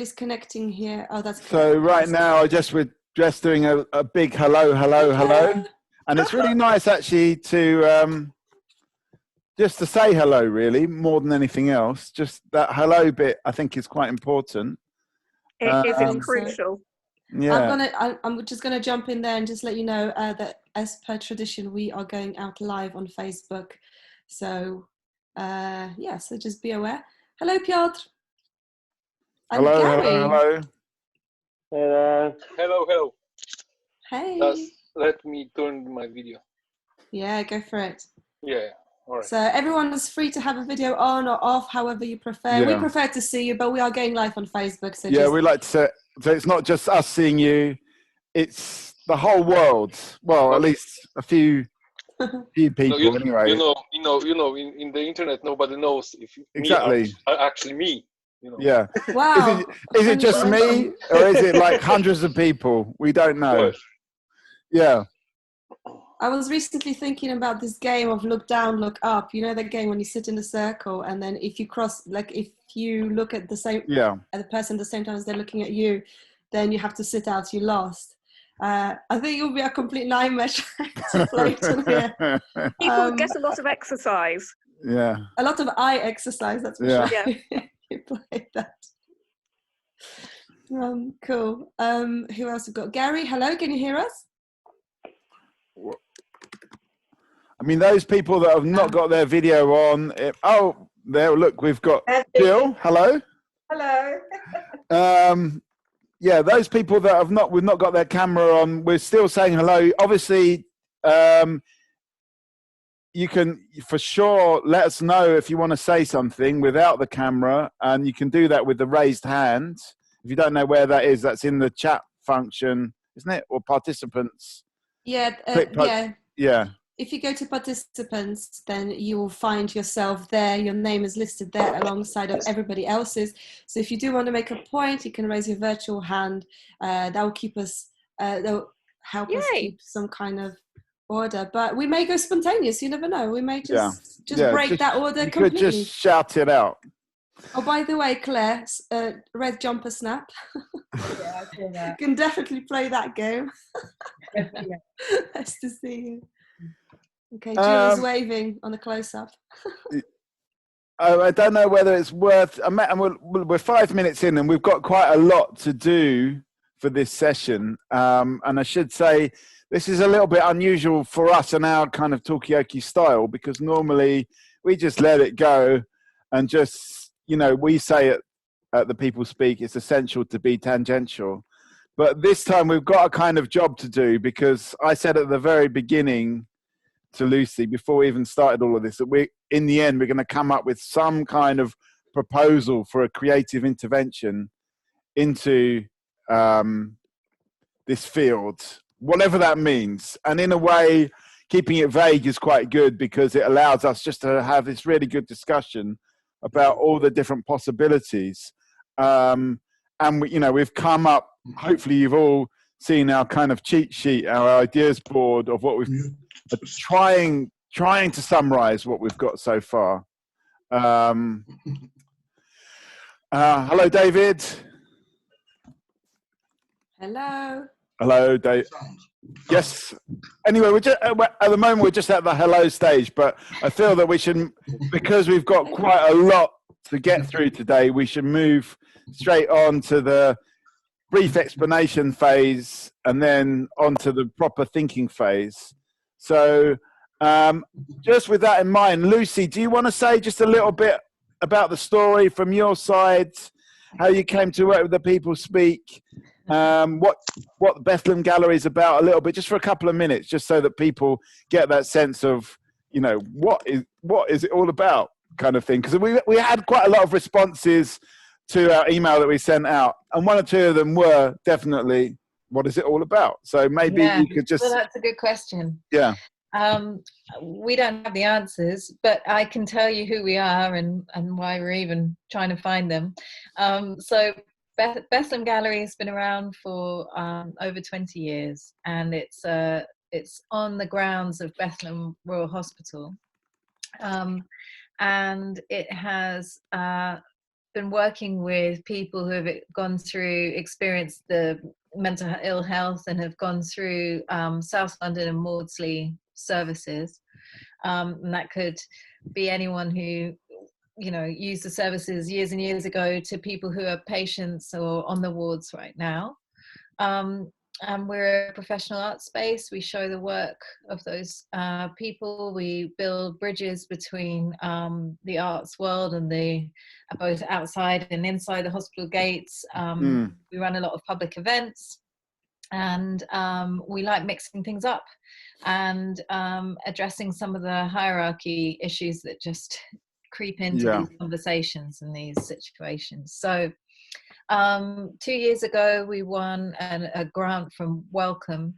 disconnecting here. Oh, that's so right now we're just doing a big hello, and it's really nice actually to just to say hello, really, more than anything else. Just that hello bit, I think, is quite important. It's crucial. Yeah. I'm just gonna jump in there and just let you know that, as per tradition, we are going out live on Facebook. So so just be aware. Hello, Piotr. And hello, Gary. Hello. Hey. Just let me turn my video. Yeah, go for it. Yeah. All right. So everyone is free to have a video on or off, however you prefer. Yeah. We prefer to see you, but we are going live on Facebook. So yeah, we like to say, so it's not just us seeing you, it's the whole world. Well, at least a few people anyway. In the internet, nobody knows if exactly me are actually me. Yeah. Wow. Is it just me, or is it like hundreds of people? We don't know. Yes. Yeah. I was recently thinking about this game of look down, look up. You know that game when you sit in a circle, and then if you cross, like if you look at the same at the person at the same time as they're looking at you, then you have to sit out. You lost. I think it would be a complete nightmare to play to here. People would get a lot of exercise. Yeah. A lot of eye exercise. That's for sure. Yeah. You play that. Cool. Who else have got? Gary, hello. Can you hear us? I mean, those people that have not got their video on. There. Look, we've got Jill. Hello. Hello. Yeah, those people that we've not got their camera on. We're still saying hello. Obviously, you can for sure let us know if you want to say something without the camera, and you can do that with the raised hand. If you don't know where that is, that's in the chat function, isn't it? Or participants. Yeah. Yeah. If you go to participants, then you will find yourself there. Your name is listed there alongside of everybody else's. So if you do want to make a point, you can raise your virtual hand. That will keep us, that will help us keep some kind of order. But we may go spontaneous. You never know. We may just break that order completely. You could just shout it out. Oh, by the way, Claire, red jumper snap. Yeah, I saw that. You can definitely play that game. Nice to see you. Okay, Jill's waving on a close-up. I don't know whether it's worth. We're 5 minutes in, and we've got quite a lot to do for this session. And I should say, this is a little bit unusual for us and our kind of talkie-okie style, because normally we just let it go and just, we say it at the People Speak. It's essential to be tangential. But this time we've got a kind of job to do, because I said at the very beginning to Lucy, before we even started all of this, that in the end, we're going to come up with some kind of proposal for a creative intervention into this field, whatever that means. And in a way, keeping it vague is quite good, because it allows us just to have this really good discussion about all the different possibilities. And we've come up, hopefully you've all seen our kind of cheat sheet, our ideas board of what we've trying to summarize what we've got so far. Hello, David. Hello, Dave. Yes. Anyway, we're just at the moment we're just at the hello stage, but I feel that we should, because we've got quite a lot to get through today, we should move straight on to the brief explanation phase and then on to the proper thinking phase. So just with that in mind, Lucy, do you want to say just a little bit about the story from your side, how you came to work with the People Speak, what the Bethlehem Gallery is about, a little bit, just for a couple of minutes, just so that people get that sense of, what is it all about kind of thing? Because we had quite a lot of responses to our email that we sent out, and one or two of them were definitely, what is it all about? So maybe you could just... Well, that's a good question. Yeah. We don't have the answers, but I can tell you who we are and why we're even trying to find them. So Bethlehem Gallery has been around for over 20 years, and it's on the grounds of Bethlehem Royal Hospital. And it has been working with people who have experienced the mental ill health and have gone through South London and Maudsley services. And that could be anyone who, you know, used the services years and years ago to people who are patients or on the wards right now. And we're a professional art space. We show the work of those people. We build bridges between the arts world and both outside and inside the hospital gates. We run a lot of public events, and we like mixing things up and addressing some of the hierarchy issues that just creep into these conversations and these situations. So 2 years ago, we won a grant from Wellcome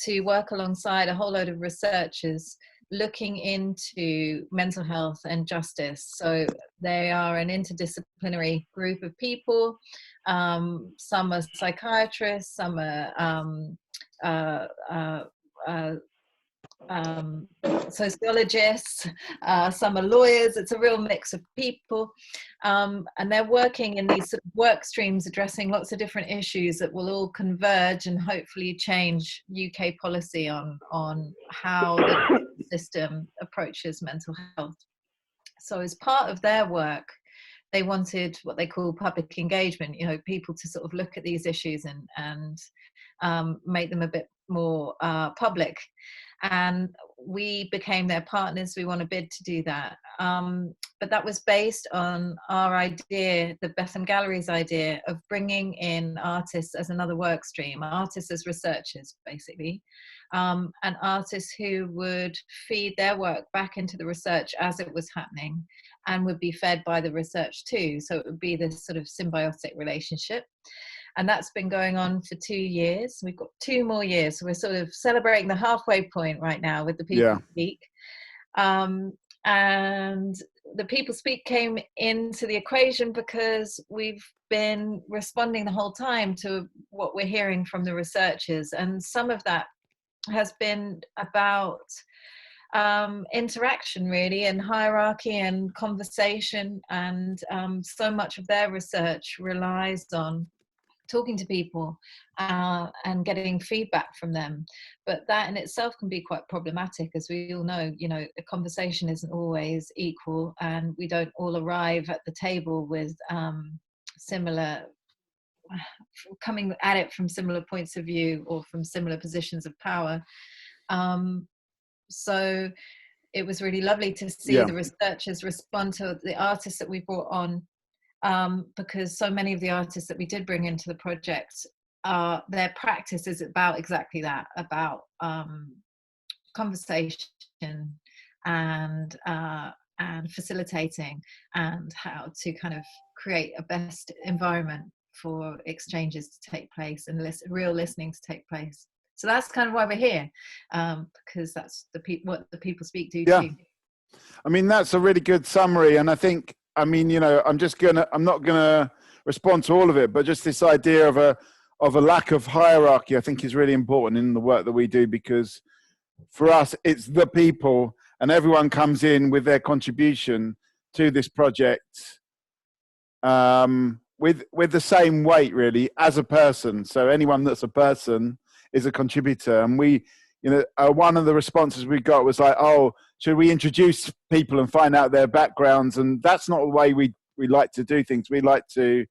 to work alongside a whole load of researchers looking into mental health and justice. So they are an interdisciplinary group of people. Some are psychiatrists, some are sociologists, some are lawyers. It's a real mix of people, and they're working in these sort of work streams addressing lots of different issues that will all converge and hopefully change UK policy on how the system approaches mental health. So as part of their work, they wanted what they call public engagement, you know, people to sort of look at these issues and make them a bit more public. And we became their partners. We won a bid to do that. But that was based on our idea, the Bethlehem Gallery's idea of bringing in artists as another work stream, artists as researchers, basically, and artists who would feed their work back into the research as it was happening and would be fed by the research too. So it would be this sort of symbiotic relationship. And that's been going on for 2 years. We've got 2 more years. So we're sort of celebrating the halfway point right now with the People Speak. And the People Speak came into the equation because we've been responding the whole time to what we're hearing from the researchers. And some of that has been about interaction, really, and hierarchy and conversation. And so much of their research relies on talking to people and getting feedback from them. But that in itself can be quite problematic, as we all know. You know, a conversation isn't always equal, and we don't all arrive at the table with similar, coming at it from similar points of view or from similar positions of power. So it was really lovely to see the researchers respond to the artists that we brought on, because so many of the artists that we did bring into the project, their practice is about exactly that, about conversation and facilitating, and how to kind of create a best environment for exchanges to take place and real listening to take place. So that's kind of why we're here, because that's what the People Speak do too. I mean, that's a really good summary. And I think, I mean, you know, I'm not gonna respond to all of it, but just this idea of a lack of hierarchy, I think, is really important in the work that we do, because for us, it's the people, and everyone comes in with their contribution to this project with the same weight, really, as a person. So anyone that's a person is a contributor. And we, you know, one of the responses we got was like, oh, should we introduce people and find out their backgrounds? And that's not the way we like to do things. We like to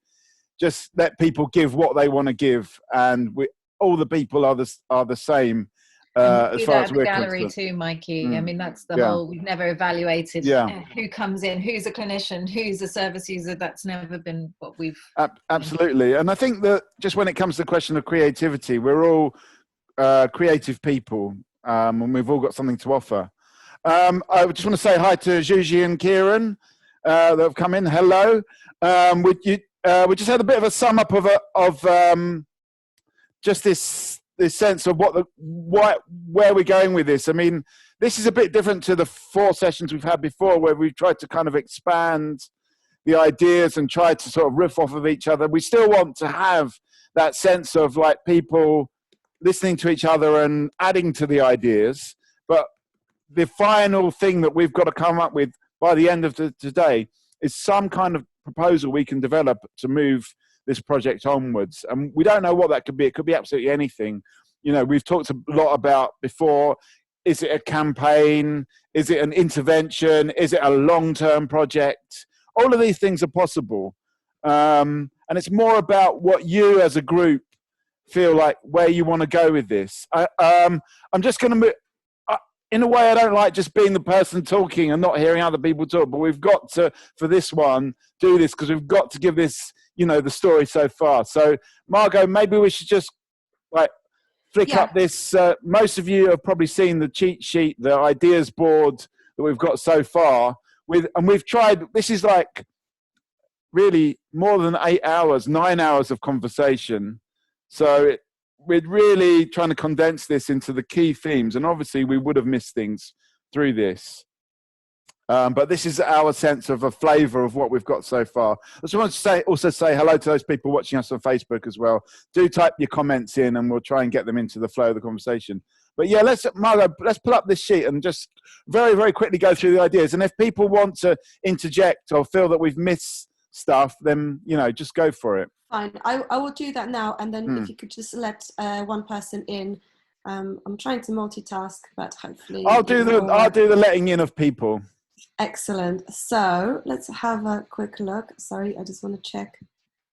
just let people give what they want to give, and all the people are the same as far as we're gallery concerned. too, Mikey. I mean, that's the whole. We've never evaluated who comes in, who's a clinician, who's a service user. That's never been what we've. Absolutely, and I think that just when it comes to the question of creativity, we're all creative people, and we've all got something to offer. I just want to say hi to Gigi and Kieran that have come in. Hello. We just had a bit of a sum up of just this sense of where we're going with this. I mean, this is a bit different to the 4 sessions we've had before, where we've tried to kind of expand the ideas and try to sort of riff off of each other. We still want to have that sense of like people listening to each other and adding to the ideas. But the final thing that we've got to come up with by the end of today is some kind of proposal we can develop to move this project onwards. And we don't know what that could be. It could be absolutely anything. You know, we've talked a lot about before, is it a campaign? Is it an intervention? Is it a long-term project? All of these things are possible. And it's more about what you as a group feel like, where you want to go with this. I'm just going to move. In a way, I don't like just being the person talking and not hearing other people talk, but we've got to, for this one, do this because we've got to give this, you know, the story so far. So, Margot, maybe we should just like flick up this. Most of you have probably seen the cheat sheet, the ideas board that we've got so far. And we've tried, this is like really more than 8 hours, 9 hours of conversation. So we're really trying to condense this into the key themes. And obviously we would have missed things through this. But this is our sense of a flavour of what we've got so far. I just want to also say hello to those people watching us on Facebook as well. Do type your comments in and we'll try and get them into the flow of the conversation. But yeah, Margo, let's pull up this sheet and just very, very quickly go through the ideas. And if people want to interject or feel that we've missed stuff, then, you know, just go for it. Fine. I will do that now. And then if you could just let one person in. I'm trying to multitask, but hopefully I'll do the letting in of people. Excellent. So let's have a quick look. Sorry, I just want to check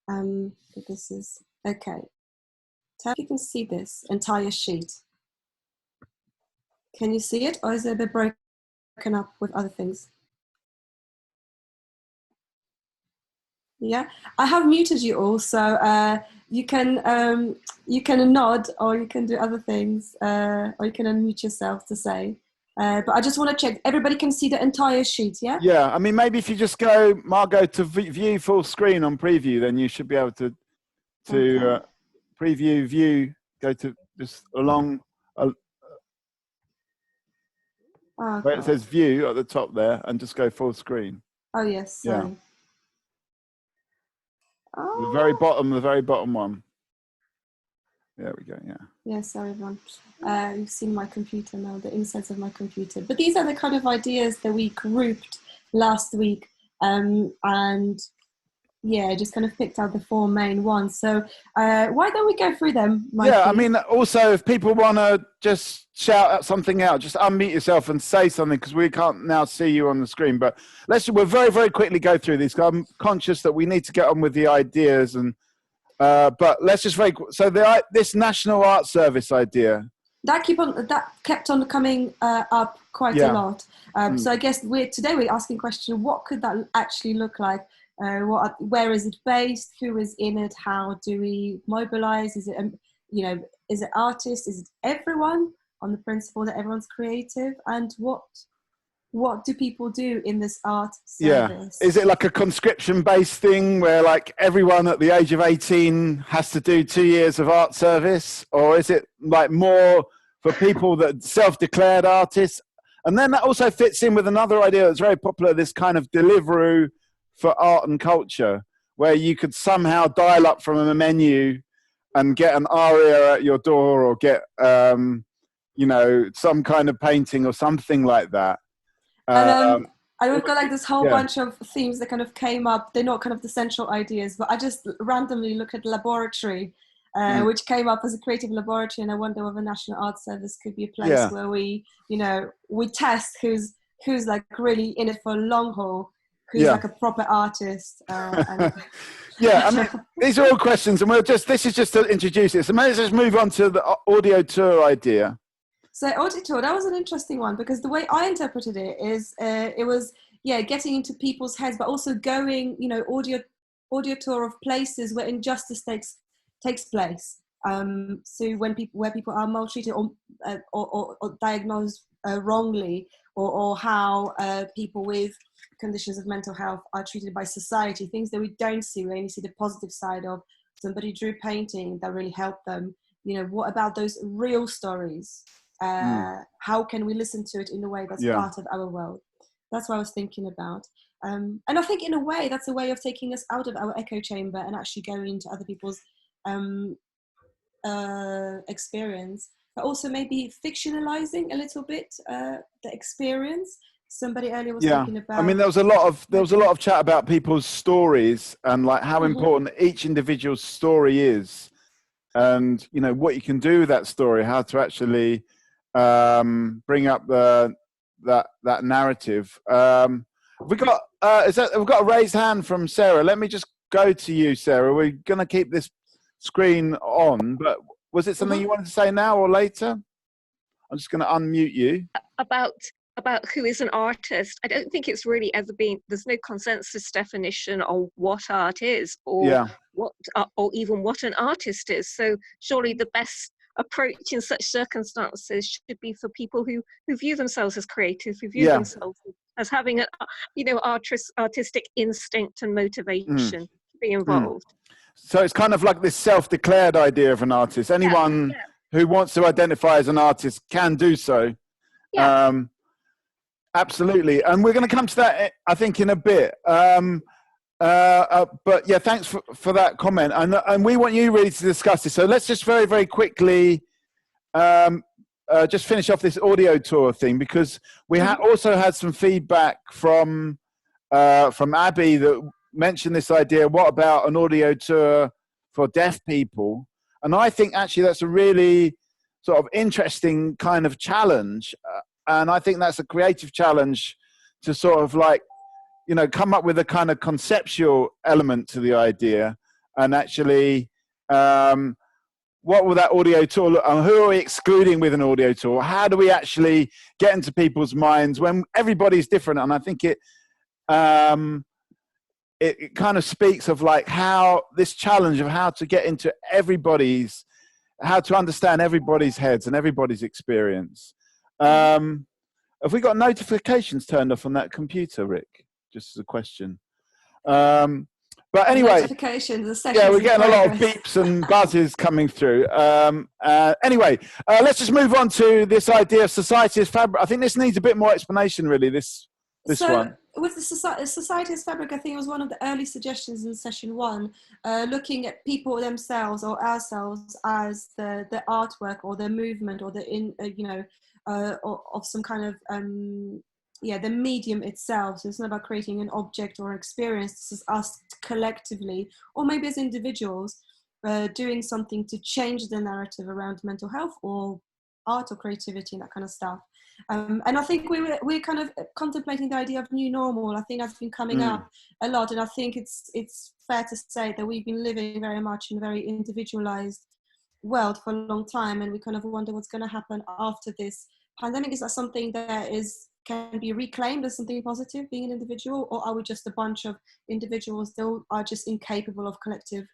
that this is okay. Tell if you can see this entire sheet. Can you see it, or is it a bit broken up with other things? Yeah, I have muted you all, so you can nod, or you can do other things, or you can unmute yourself to say. But I just want to check. Everybody can see the entire sheet, yeah? Yeah, I mean, maybe if you just go, Margot, to view full screen on preview, then you should be able to preview, view, go to just along where it says view at the top there, and just go full screen. Oh, yes, sorry. Yeah. Oh. The very bottom one. There we go, yeah. Yeah, sorry, everyone. You've seen my computer now, the insides of my computer. But these are the kind of ideas that we grouped last week. And yeah, just kind of picked out the 4 main ones. So why don't we go through them, Mikey? Yeah, I mean, also, if people want to just shout something out, just unmute yourself and say something, because we can't now see you on the screen. But we'll very, very quickly go through these. I'm conscious that we need to get on with the ideas. And but let's just this National Art Service idea. That kept on coming up quite a lot. So I guess today we're asking the question, what could that actually look like? Where is it based? Who is in it? How do we mobilize? Is it, is it artists? Is it everyone, on the principle that everyone's creative? And what do people do in this art service? Yeah. Is it like a conscription-based thing where like everyone at the age of 18 has to do 2 years of art service? Or is it like more for people that self-declared artists? And then that also fits in with another idea that's very popular, this kind of Deliveroo for art and culture, where you could somehow dial up from a menu and get an aria at your door, or get some kind of painting or something like that. And we've got like this whole bunch of themes that kind of came up. They're not kind of the central ideas, but I just randomly looked at laboratory, which came up as a creative laboratory, and I wonder whether National Art Service could be a place where we test who's like really in it for a long haul. Who's like a proper artist. Yeah, I mean, these are all questions, and this is just to introduce it. So let's just move on to the audio tour idea. So audio tour, that was an interesting one, because the way I interpreted it is it was, getting into people's heads, but also going, audio tour of places where injustice takes place. So where people are maltreated or diagnosed wrongly, or how people with conditions of mental health are treated by society, things that we don't see. We only see the positive side of somebody drew painting that really helped them. What about those real stories? How can we listen to it in a way that's part of our world? That's what I was thinking about. And I think in a way, that's a way of taking us out of our echo chamber and actually going into other people's experience, but also maybe fictionalizing a little bit the experience. somebody earlier was Yeah, talking about. I mean, there was a lot of chat about people's stories and like how important each individual's story is, and you know what you can do with that story, how to actually bring up that narrative. We've got a raised hand from Sarah. Let me just go to you, Sarah. We're going to keep this screen on, but was it something you wanted to say now or later? I'm just going to unmute you. About who is an artist. I don't think it's really ever been. There's no consensus definition on what art is, or or even what an artist is. So surely the best approach in such circumstances should be for people who view themselves as creative, who view themselves as having an artistic instinct and motivation to be involved. So it's kind of like this self-declared idea of an artist. Anyone who wants to identify as an artist can do so. Yeah. Absolutely. And we're going to come to that, I think, in a bit. But yeah, thanks for that comment. And we want you really to discuss this. So let's just very, very quickly just finish off this audio tour thing, because we also had some feedback from Abby that mentioned this idea, what about an audio tour for deaf people? And I think actually that's a really sort of interesting kind of challenge. And I think that's a creative challenge to sort of like, you know, come up with a kind of conceptual element to the idea, and actually, what will that audio tour look? Who are we excluding with an audio tour? How do we actually get into people's minds when everybody's different? And I think it kind of speaks of like how this challenge of how to get into how to understand everybody's heads and everybody's experience. Have we got notifications turned off on that computer, Rick? Just as a question. But anyway, notifications, we're getting a lot of beeps and buzzes coming through. Anyway, let's just move on to this idea of society as fabric. I think this needs a bit more explanation, really, this one. With the society as fabric, I think it was one of the early suggestions in session 1, looking at people themselves or ourselves as the artwork or the movement or of some kind of the medium itself. So it's not about creating an object or experience. This is us collectively, or maybe as individuals, doing something to change the narrative around mental health or art or creativity and that kind of stuff. And I think we're kind of contemplating the idea of new normal. I think that's been coming up a lot, and I think it's fair to say that we've been living very much in a very individualized world for a long time, and we kind of wonder what's going to happen after this pandemic. Is that something that can be reclaimed as something positive, being an individual, or are we just a bunch of individuals that are just incapable of collective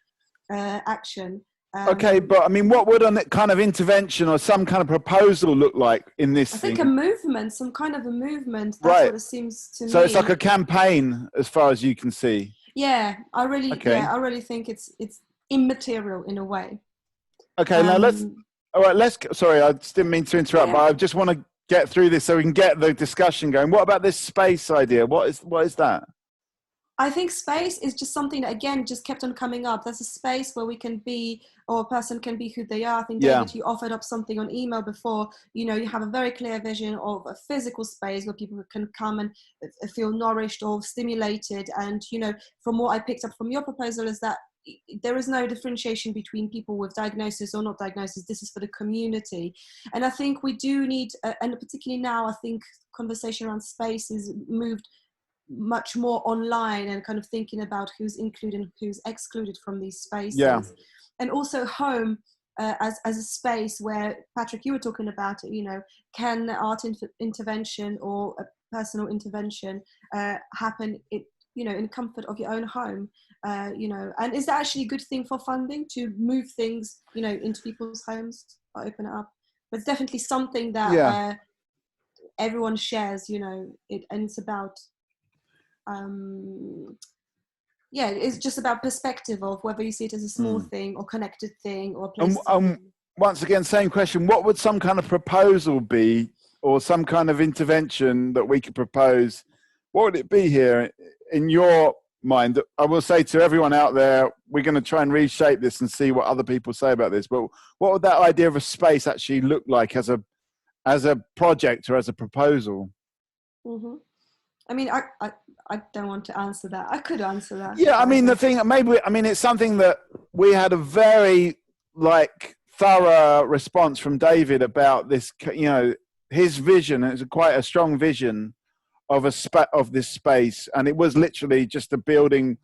action? Okay, but I mean, what would a kind of intervention or some kind of proposal look like in this thing? I think a movement, some kind of a movement. That's what it seems to me. So it's like a campaign, as far as you can see. Yeah, I really think it's immaterial in a way. Okay, now sorry, I just didn't mean to interrupt, but I just want to get through this so we can get the discussion going. What about this space idea? What is that? I think space is just something that, again, just kept on coming up. There's a space where we can be, or a person can be who they are. I think, David, you offered up something on email before. You know, you have a very clear vision of a physical space where people can come and feel nourished or stimulated. And, you know, from what I picked up from your proposal is that there is no differentiation between people with diagnosis or not diagnosis. This is for the community. And I think we do need, and particularly now, I think conversation around space is moved much more online and kind of thinking about who's included and who's excluded from these spaces. And also home as a space where, Patrick, you were talking about it, you know, can art intervention or a personal intervention happen in comfort of your own home, and is that actually a good thing for funding, to move things, into people's homes or open it up? But it's definitely something that everyone shares, and it's about, it's just about perspective of whether you see it as a small thing or connected thing or a place. Once again, same question. What would some kind of proposal be, or some kind of intervention that we could propose? What would it be here in your mind? I will say to everyone out there, we're going to try and reshape this and see what other people say about this. But what would that idea of a space actually look like as a project or as a proposal? Mm-hmm. I mean, I don't want to answer that. I could answer that. Yeah, I mean, the thing, maybe, I mean, it's something that we had a very, like, thorough response from David about this, you know, his vision. It's quite a strong vision of of this space. And it was literally just a building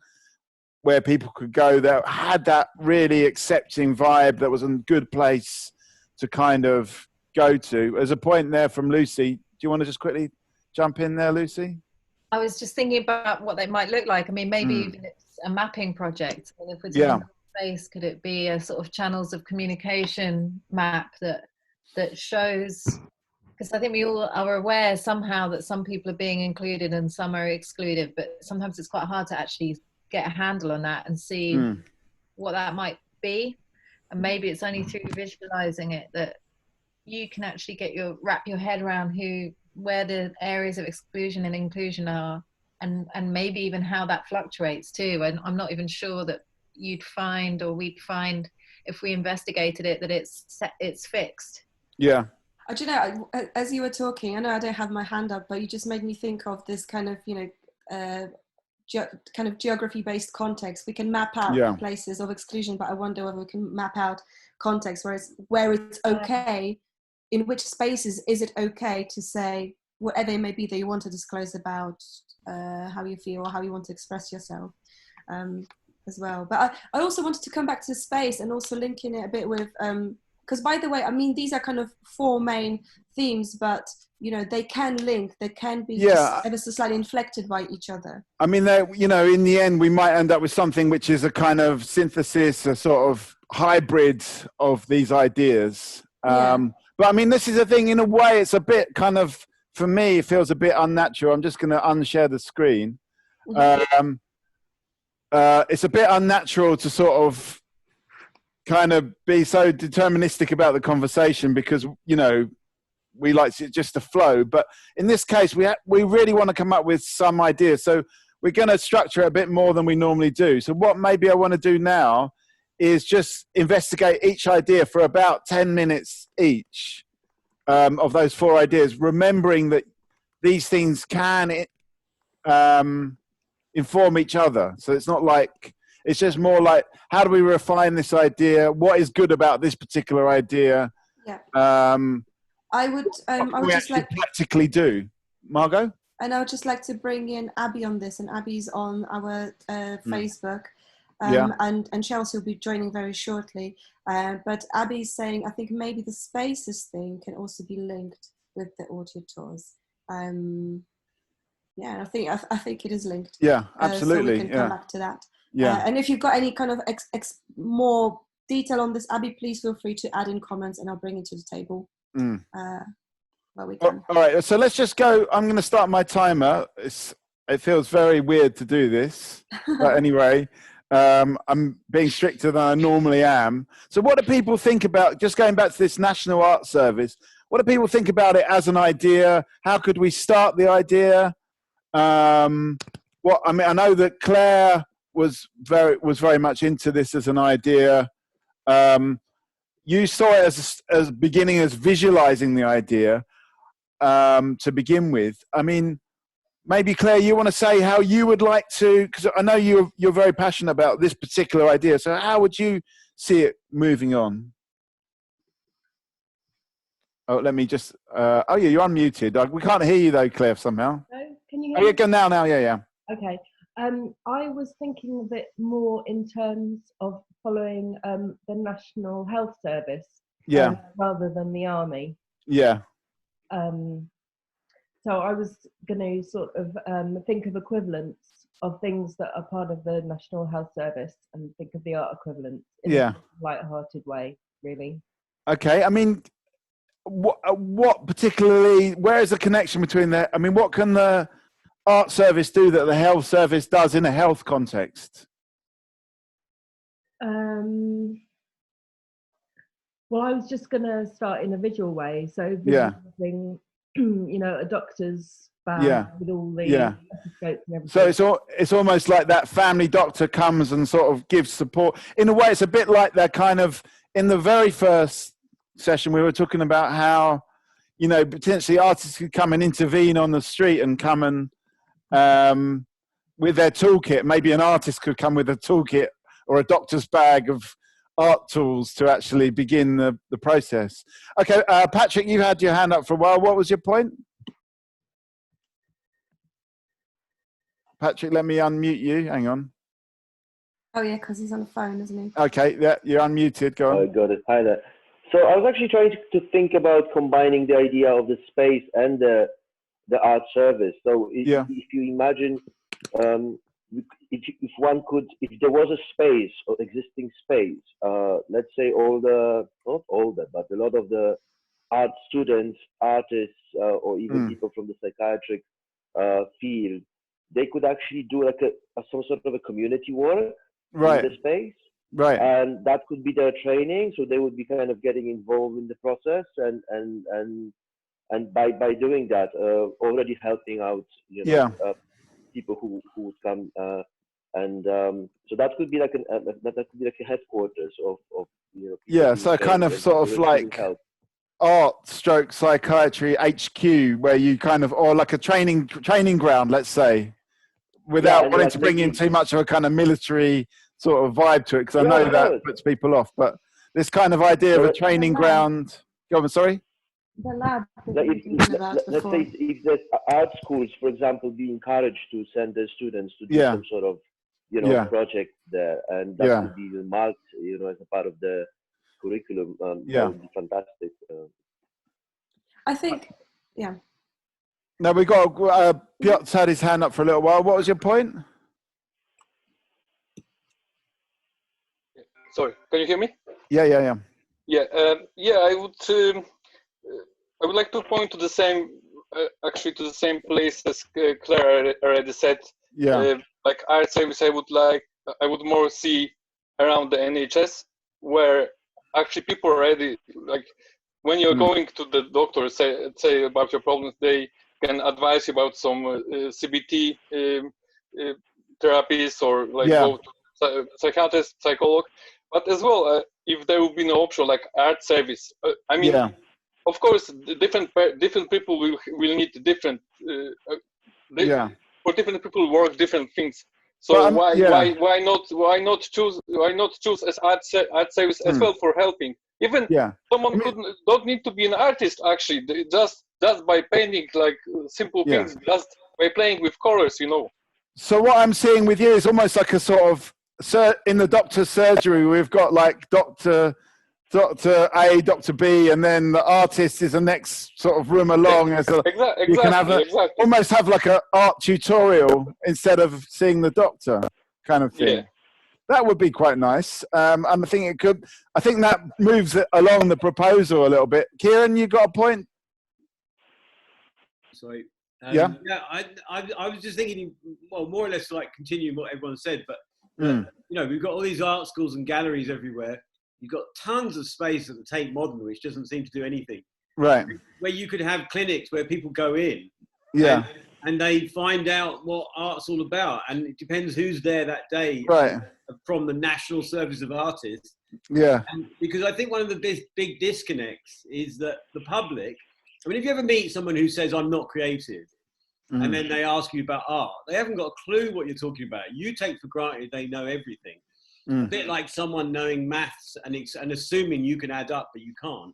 where people could go that had that really accepting vibe, that was a good place to kind of go to. There's a point there from Lucy. Do you want to just quickly jump in there, Lucy? I was just thinking about what they might look like. I mean, maybe even it's a mapping project. I mean, if we're talking about space, could it be a sort of channels of communication map that shows, because I think we all are aware somehow that some people are being included and some are excluded, but sometimes it's quite hard to actually get a handle on that and see what that might be. And maybe it's only through visualizing it that you can actually wrap your head around where the areas of exclusion and inclusion are, and maybe even how that fluctuates too. And I'm not even sure that we'd find if we investigated it that it's fixed. I don't know, as you were talking, I know I don't have my hand up, but you just made me think of this kind of, you know, kind of geography-based context. We can map out places of exclusion, but I wonder whether we can map out context where it's okay. In which spaces is it okay to say whatever it may be that you want to disclose about how you feel or how you want to express yourself as well. But I also wanted to come back to space and also linking it a bit with, because by the way, I mean, these are kind of 4 main themes, but you know, they can link, they can be just ever so slightly inflected by each other. I mean, you know, in the end, we might end up with something which is a kind of synthesis, a sort of hybrid of these ideas. But I mean, this is a thing, in a way, it's a bit kind of, for me, it feels a bit unnatural. I'm just going to unshare the screen. It's a bit unnatural to sort of kind of be so deterministic about the conversation because, you know, we like it just to flow. But in this case, we really want to come up with some ideas. So we're going to structure it a bit more than we normally do. So what maybe I want to do now is just investigate each idea for about 10 minutes each of those 4 ideas, remembering that these things can inform each other. So it's not like, it's just more like, how do we refine this idea? What is good about this particular idea? I would just like practically do. Margot? And I would just like to bring in Abby on this, and Abby's on our Facebook. And Chelsea will be joining very shortly. But Abby's saying, I think maybe the spaces thing can also be linked with the audio tours. I think it is linked. Yeah, absolutely. So we can come back to that. And if you've got any kind of more detail on this, Abby, please feel free to add in comments, and I'll bring it to the table. Where we can. All right, so let's just go. I'm going to start my timer. It feels very weird to do this, but anyway. I'm being stricter than I normally am. So what do people think about, just going back to this National Art Service, what do people think about it as an idea? How could we start the idea? I mean, I know that Claire was very much into this as an idea. You saw it as beginning as visualizing the idea to begin with. I mean, maybe Claire, you want to say how you would like to, because I know you're very passionate about this particular idea. So how would you see it moving on? Oh, let me just, you're unmuted. We can't hear you though, Claire, somehow. No, can you hear me? Go now, yeah. Okay. I was thinking of it more in terms of following the National Health Service rather than the Army. Yeah. So I was going to sort of think of equivalents of things that are part of the National Health Service and think of the art equivalents in a light-hearted way, really. Okay. I mean, what particularly, where is the connection between that? I mean, what can the art service do that the health service does in a health context? Well, I was just going to start in a visual way. So visualizing, you know, a doctor's bag with all the stethoscopes and everything. So it's almost like that family doctor comes and sort of gives support. In a way, it's a bit like that kind of, in the very first session, we were talking about how, you know, potentially artists could come and intervene on the street and come and with their toolkit. Maybe an artist could come with a toolkit or a doctor's bag of art tools to actually begin the process. Okay, Patrick, you had your hand up for a while. What was your point? Patrick, let me unmute you. Hang on. Oh yeah, because he's on the phone, isn't he? Okay, yeah, you're unmuted. Go on. I got it. Hi there. So I was actually trying to think about combining the idea of the space and the art service. So if you imagine, if one could, if there was a space or existing space, let's say not all the, but a lot of the art students, artists, or even people from the psychiatric field, they could actually do like some sort of a community work in the space. Right. And that could be their training, so they would be kind of getting involved in the process, and by doing that, already helping out, people who would come, so that could be like a headquarters of so kind of sort of like art stroke psychiatry HQ, where you kind of, or like a training ground, let's say, without wanting to bring in too much of a kind of military sort of vibe to it, because I know that puts people off, but this kind of idea of a training ground. Go on, sorry. The lab. Let's say if there's art schools, for example, be encouraged to send their students to do some sort of, project there, and that would be marked, as a part of the curriculum. That would be fantastic. I think, Now we got Piotr had his hand up for a little while. What was your point? Sorry, can you hear me? Yeah. I would like to point to the same, to the same place as Claire already said. Like art service, I would more see around the NHS, where actually people already, like, when you're going to the doctor, say about your problems, they can advise you about some CBT therapies, or like go to psychiatrist, psychologist. But as well, if there will be no option like art service, of course, different people will need different. For different people, work different things. So why not choose as art service as well for helping? Even someone don't need to be an artist, actually. Just by painting like simple things, just by playing with colors, So what I'm seeing with you is almost like a sort of, in the doctor's surgery, we've got like Dr. A, Dr. B, and then the artist is the next sort of room along. You can have almost have like an art tutorial instead of seeing the doctor kind of thing. That would be quite nice. And I think that moves it along the proposal a little bit. Kieran, you got a point? Sorry. I was just thinking, well, more or less like continuing what everyone said, but we've got all these art schools and galleries everywhere. You've got tons of space at the Tate Modern, which doesn't seem to do anything. Right. Where you could have clinics where people go in. And they find out what art's all about. And it depends who's there that day. Right. From the National Service of Artists. And because I think one of the big disconnects is that the public, I mean, if you ever meet someone who says, I'm not creative, and then they ask you about art, they haven't got a clue what you're talking about. You take for granted they know everything. A bit like someone knowing maths and assuming you can add up, but you can't.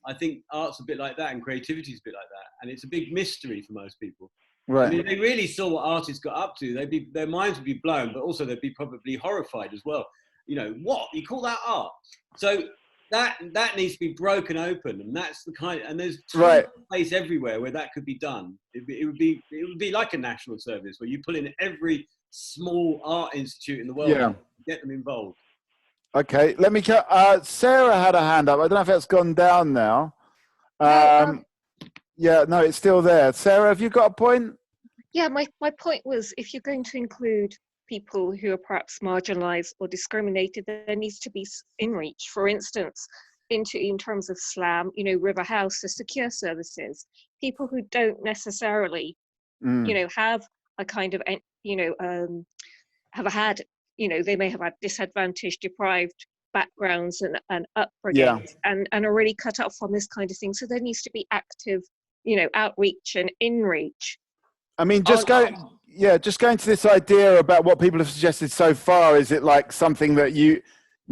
I think art's a bit like that, and creativity is a bit like that. And it's a big mystery for most people. Right. I mean, if they really saw what artists got up to, their minds would be blown, but also they'd be probably horrified as well. What? You call that art? So that needs to be broken open, and that's the kind. And there's a place everywhere where that could be done. It would be like a national service where you pull in every small art institute in the world and get them involved. Okay, let me. Sarah had a hand up. I don't know if it's gone down now. No, it's still there. Sarah, have you got a point? Yeah, my point was, if you're going to include people who are perhaps marginalised or discriminated, there needs to be in reach. For instance, in terms of SLAM, River House, the secure services, people who don't necessarily, have a kind of, have had, they may have had disadvantaged, deprived backgrounds and upbringings and are really cut off from this kind of thing. So there needs to be active, outreach and in reach I mean, just going to this idea about what people have suggested so far. Is it like something that you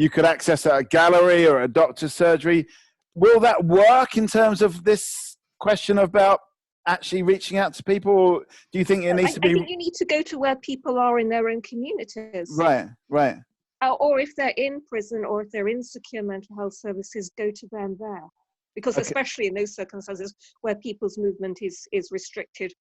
could access at a gallery or a doctor's surgery? Will that work in terms of this question about actually reaching out to people? Or do you think it needs to be? I think you need to go to where people are in their own communities. Right. Or if they're in prison or if they're in secure mental health services, go to them there. Because especially in those circumstances where people's movement is restricted,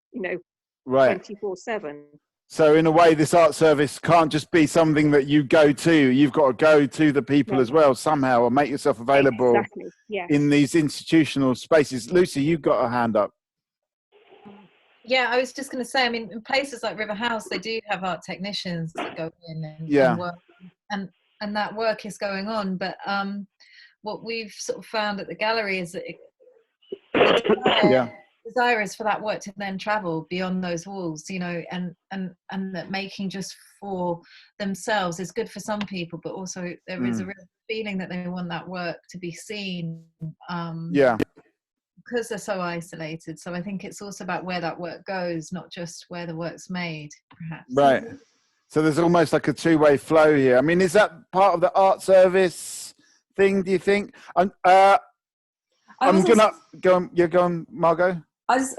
24/7. So in a way, this art service can't just be something that you go to. You've got to go to the people as well somehow, or make yourself available in these institutional spaces. Lucy, you've got a hand up. Yeah, I was just going to say, I mean, in places like River House, they do have art technicians that go in and work, and that work is going on. But what we've sort of found at the gallery is that desire is for that work to then travel beyond those walls, and that making just for themselves is good for some people, but also there is a real feeling that they want that work to be seen. Because they're so isolated. So I think it's also about where that work goes, not just where the work's made, perhaps. Right. So there's almost like a two-way flow here. I mean, is that part of the art service thing, do you think? I'm gonna go on. You're going, Margot? I was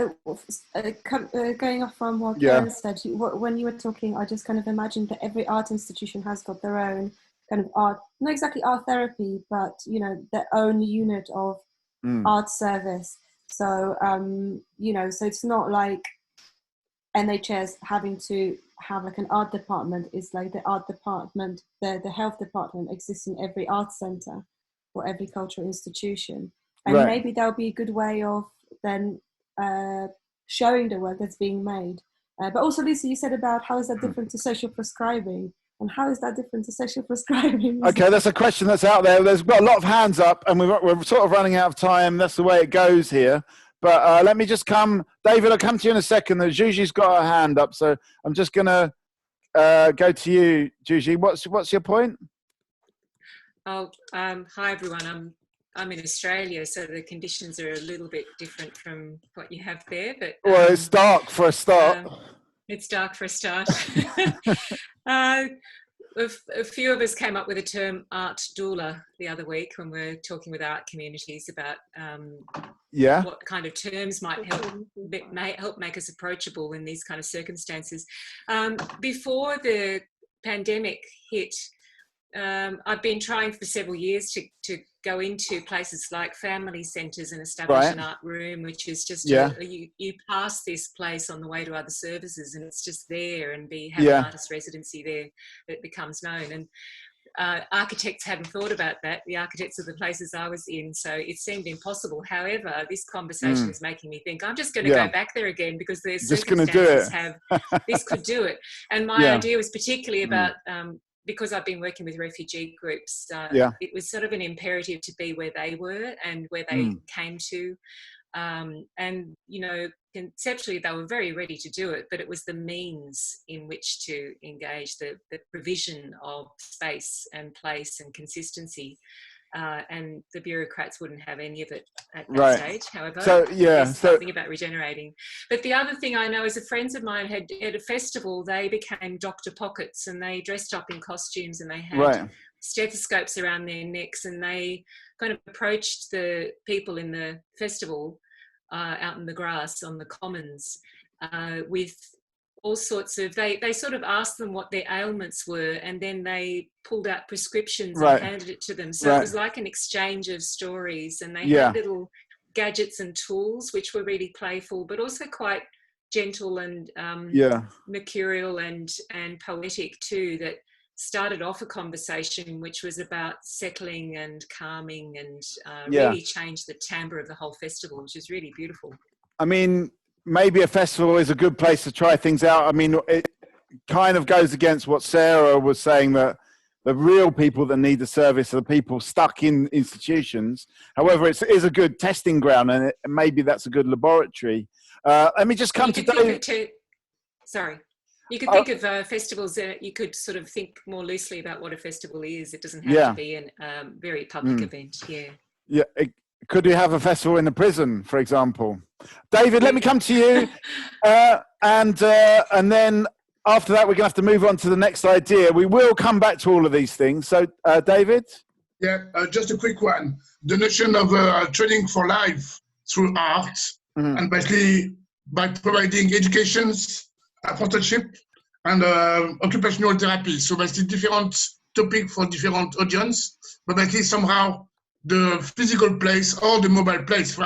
going off from what Karen said. When you were talking, I just kind of imagined that every art institution has got their own kind of art, not exactly art therapy, but their own unit of art service. So so it's not like NHS having to have like an art department. It's like the art department, the health department exists in every art centre or every cultural institution, and maybe that'll be a good way of then showing the work that's being made. But also, Lisa, you said about how is that different to social prescribing? And how is that different to social prescribing? Okay, that's a question that's out there. There's got a lot of hands up, and we're sort of running out of time. That's the way it goes here. But let me just come. David, I'll come to you in a second. Gigi's got her hand up, so I'm just going to go to you, Gigi. What's your point? Oh, hi, everyone. I'm in Australia, so the conditions are a little bit different from what you have there. But well, it's dark for a start. It's dark for a start. A few of us came up with the term art doula the other week when we were talking with art communities about what kind of terms might help make us approachable in these kind of circumstances. Before the pandemic hit, I've been trying for several years to go into places like family centres and establish an art room, which is just you pass this place on the way to other services, and it's just there, and have an artist residency there that becomes known. And architects hadn't thought about that. The architects of the places I was in, so it seemed impossible. However, this conversation is making me think I'm just going to go back there again because their circumstances this could do it. And my idea was particularly about because I've been working with refugee groups, it was sort of an imperative to be where they were and where they came to. And, conceptually they were very ready to do it, but it was the means in which to engage, the provision of space and place and consistency. And the bureaucrats wouldn't have any of it at that stage. However, there's something about regenerating. But the other thing I know is friends of mine had at a festival, they became Dr. Pockets, and they dressed up in costumes, and they had stethoscopes around their necks, and they kind of approached the people in the festival out in the grass on the commons with all sorts of, they sort of asked them what their ailments were, and then they pulled out prescriptions and handed it to them. So it was like an exchange of stories, and they had little gadgets and tools which were really playful, but also quite gentle and mercurial and poetic too, that started off a conversation which was about settling and calming and really changed the timbre of the whole festival, which is really beautiful. I mean, maybe a festival is a good place to try things out. I mean, it kind of goes against what Sarah was saying, that the real people that need the service are the people stuck in institutions. However, it is a good testing ground, and maybe that's a good laboratory. Let me just come to Dave. Sorry. You could think of festivals, you could sort of think more loosely about what a festival is. It doesn't have to be a very public event. Yeah. Could you have a festival in a prison, for example? David, let me come to you. And then after that, we're going to have to move on to the next idea. We will come back to all of these things. So, David? Yeah, just a quick one. The notion of training for life through art, and basically by providing educations, apprenticeship, and occupational therapy. So basically different topic for different audience, but basically somehow the physical place or the mobile place.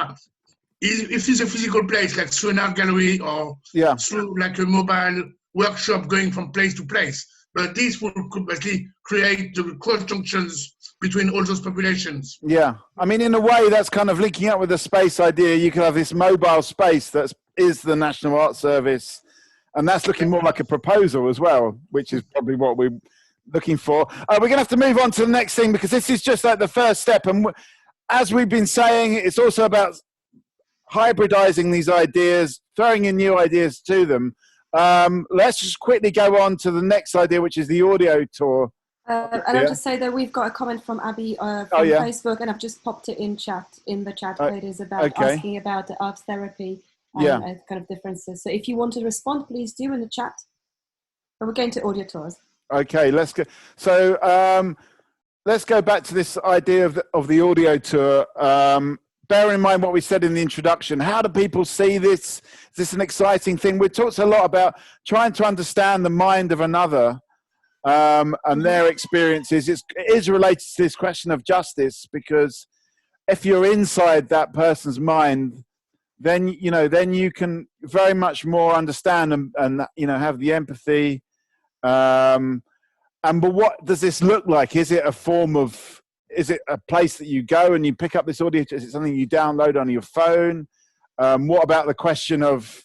If it's a physical place, like through an art gallery or through like a mobile workshop going from place to place, but this could basically create the cross junctions between all those populations. Yeah, I mean, in a way, that's kind of linking up with the space idea. You could have this mobile space that is the National Art Service, and that's looking more like a proposal as well, which is probably what we're looking for. We're going to have to move on to the next thing, because this is just like the first step. And as we've been saying, it's also about hybridizing these ideas, throwing in new ideas to them. Let's just quickly go on to the next idea, which is the audio tour. And I'll just say that we've got a comment from Abby from Facebook, and I've just popped it in the chat. It is about asking about the art therapy and kind of differences. So if you want to respond, please do in the chat. But we're going to audio tours. Okay, let's go. So let's go back to this idea of the audio tour. Bear in mind what we said in the introduction. How do people see this? Is this an exciting thing? We talked a lot about trying to understand the mind of another and their experiences. It is related to this question of justice, because if you're inside that person's mind, then you can very much more understand and have the empathy. But what does this look like? Is it a place that you go and you pick up this audio? Is it something you download on your phone? What about the question of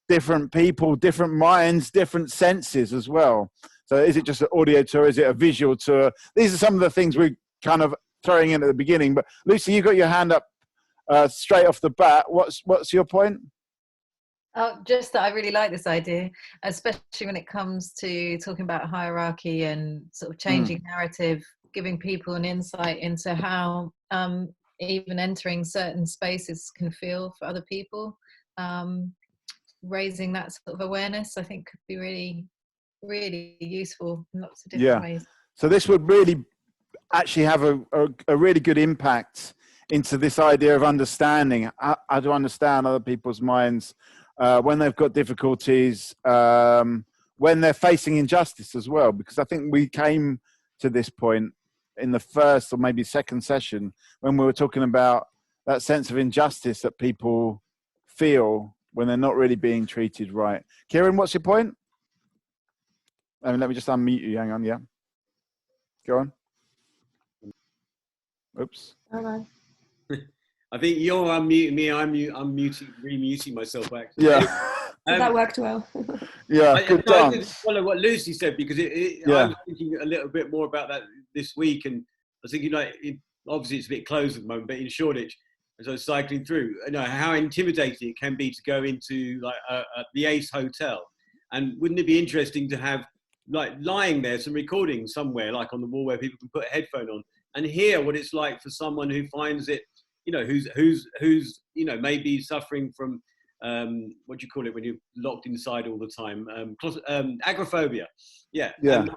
different people, different minds, different senses as well? So is it just an audio tour? Is it a visual tour? These are some of the things we're kind of throwing in at the beginning. But Lucy, you got your hand up straight off the bat. What's your point? Oh, just that I really like this idea, especially when it comes to talking about hierarchy and sort of changing narrative, giving people an insight into how even entering certain spaces can feel for other people. Raising that sort of awareness, I think, could be really, really useful in lots of different ways. So this would really actually have a really good impact into this idea of understanding, how to understand other people's minds when they've got difficulties, when they're facing injustice as well. Because I think we came to this point in the first or maybe second session when we were talking about that sense of injustice that people feel when they're not really being treated right. Kieran, what's your point? Let me just unmute you. Hang on. Yeah. Go on. Oops. All right. I think you're unmuting me. I'm remuting myself, actually. Yeah. That worked well. Yeah, good dance. I just follow what Lucy said, because I was thinking a little bit more about that this week, and I was thinking, obviously it's a bit closed at the moment, but in Shoreditch, as I was cycling through, how intimidating it can be to go into the Ace Hotel, and wouldn't it be interesting to have lying there some recordings somewhere, like on the wall, where people can put a headphone on and hear what it's like for someone who finds it, who's maybe suffering from what do you call it when you're locked inside all the time? Agoraphobia. Yeah.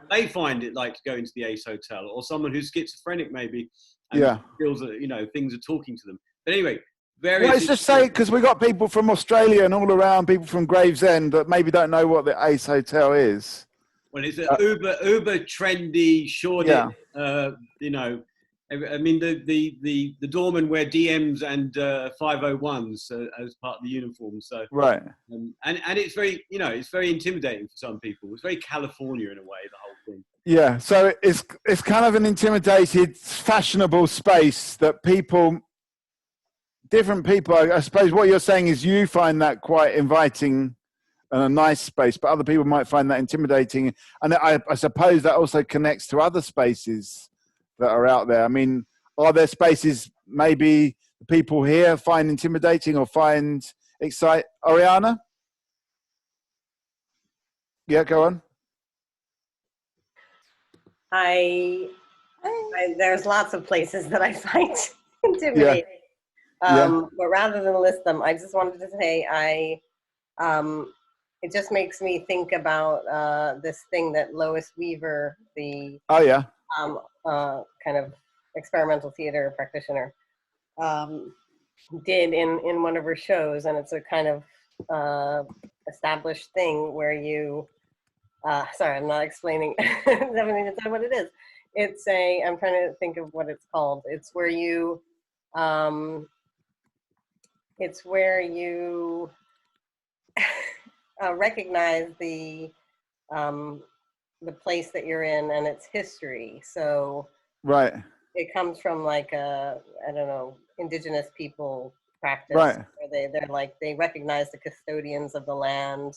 They find it like to go into the Ace Hotel, or someone who's schizophrenic maybe, and feels that things are talking to them. But anyway, let's just say, because we got people from Australia and all around, people from Gravesend that maybe don't know what the Ace Hotel is. Well, it's an uber trendy Shoreditch. I mean, the doormen wear DMs and 501s as part of the uniform. So right, and it's very it's very intimidating for some people. It's very California in a way, the whole thing. Yeah, so it's kind of an intimidated, fashionable space that different people. I suppose what you're saying is you find that quite inviting and a nice space, but other people might find that intimidating. And I suppose that also connects to other spaces that are out there. I mean, are there spaces maybe people here find intimidating or find exciting? Oriana? Yeah, go on. There's lots of places that I find intimidating. But rather than list them, I just wanted to say it just makes me think about this thing that Lois Weaver, the kind of experimental theater practitioner, did in one of her shows, and it's a kind of established thing where you sorry, I'm not explaining. I haven't even said what it is. It's I'm trying to think of what it's called. It's where you recognize the place that you're in and its history. So it comes from like I don't know, indigenous people practice, where they're like, they recognize the custodians of the land.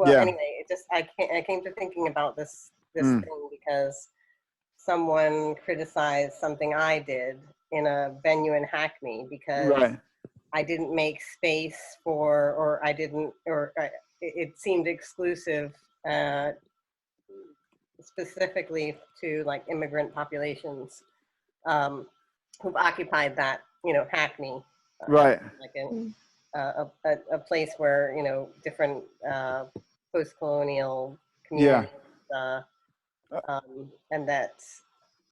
And, anyway, it just I came to thinking about this thing because someone criticized something I did in a venue in Hackney because I didn't make space for, or it seemed exclusive specifically to like immigrant populations who've occupied that, Hackney, like a place where, different post-colonial communities, and that's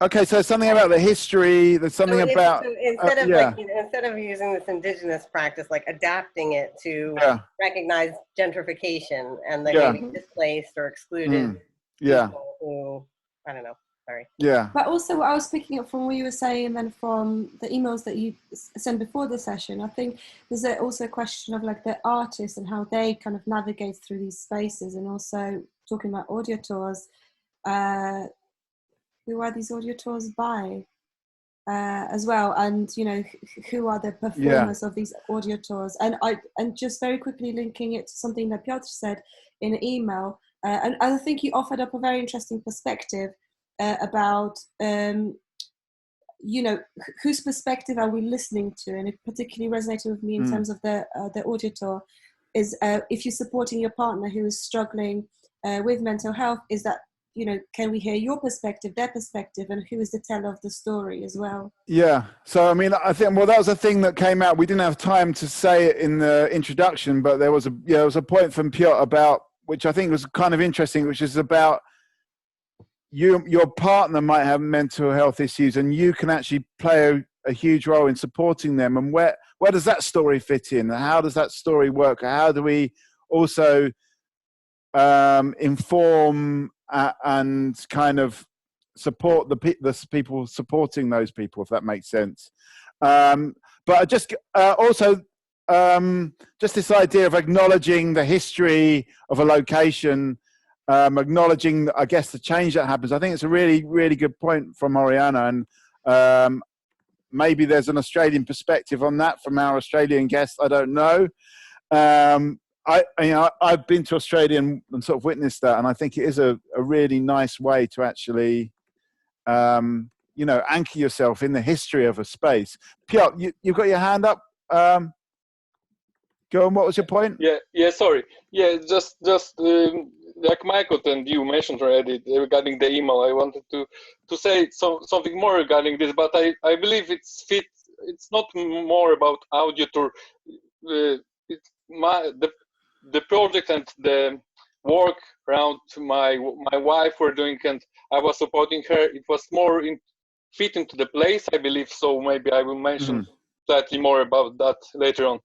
okay. So something about the history. There's something about instead of instead of using this indigenous practice, like adapting it to recognize gentrification and the maybe displaced or excluded people who, I don't know. Sorry. Yeah. But also what I was picking up from what you were saying, and then from the emails that you sent before the session, I think there's also a question of like the artists and how they kind of navigate through these spaces, and also talking about audio tours. Who are these audio tours by as well, and who are the performers of these audio tours, and just very quickly linking it to something that Piotr said in an email, and I think you offered up a very interesting perspective about whose perspective are we listening to, and it particularly resonated with me in terms of the audio tour is if you're supporting your partner who is struggling with mental health, is that can we hear your perspective, their perspective, and who is the teller of the story as well? Yeah. So, I mean, I think, that was a thing that came out. We didn't have time to say it in the introduction, but there was a point from Piotr about, which I think was kind of interesting, which is about your partner might have mental health issues, and you can actually play a huge role in supporting them. And where does that story fit in? How does that story work? How do we also inform and kind of support the people supporting those people, if that makes sense? But I just also just this idea of acknowledging the history of a location, acknowledging, I guess, the change that happens. I think it's a really, really good point from Oriana, and maybe there's an Australian perspective on that from our Australian guests. I don't know. I've been to Australia and sort of witnessed that, and I think it is a really nice way to actually, anchor yourself in the history of a space. Piotr, you've got your hand up. Go on. What was your point? Yeah. Sorry. Yeah, just like Michael and you mentioned already regarding the email, I wanted to say something more regarding this, but I believe it's not more about audio tour. It's the project and the work around my wife were doing, and I was supporting her. It was more fit into the place, I believe. So maybe I will mention slightly more about that later on.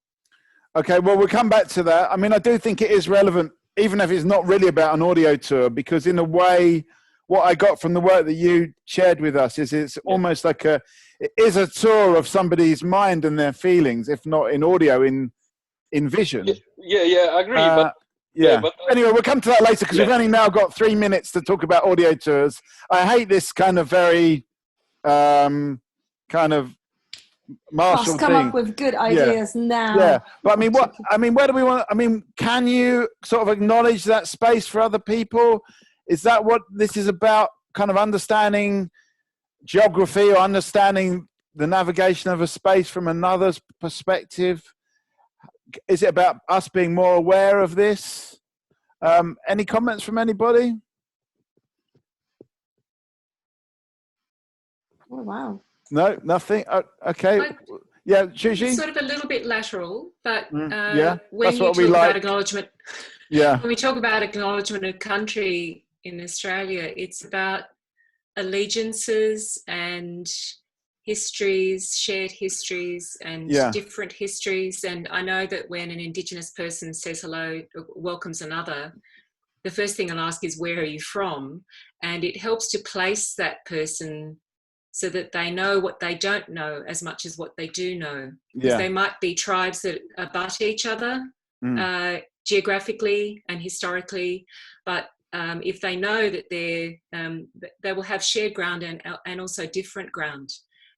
Okay, well, we'll come back to that. I mean, I do think it is relevant, even if it's not really about an audio tour, because in a way, what I got from the work that you shared with us is it's almost like it is a tour of somebody's mind and their feelings, if not in audio, in vision. Yeah, I agree. But anyway, we'll come to that later, because we've only now got 3 minutes to talk about audio tours. I hate this kind of very kind of Marshall come thing. Up with good ideas now. Yeah, but where do we want? Can you sort of acknowledge that space for other people? Is that what this is about? Kind of understanding geography or understanding the navigation of a space from another's perspective? Is it about us being more aware of this? Any comments from anybody? Oh, wow. No, nothing. Okay. Yeah, Gigi? It's sort of a little bit lateral, but yeah, when you talk about acknowledgement, when we talk about acknowledgement of country in Australia, it's about allegiances and histories, shared histories and different histories. And I know that when an Indigenous person says hello, welcomes another, the first thing I'll ask is, where are you from? And it helps to place that person so that they know what they don't know as much as what they do know. Because they might be tribes that abut each other geographically and historically, but if they know that they will have shared ground and also different ground.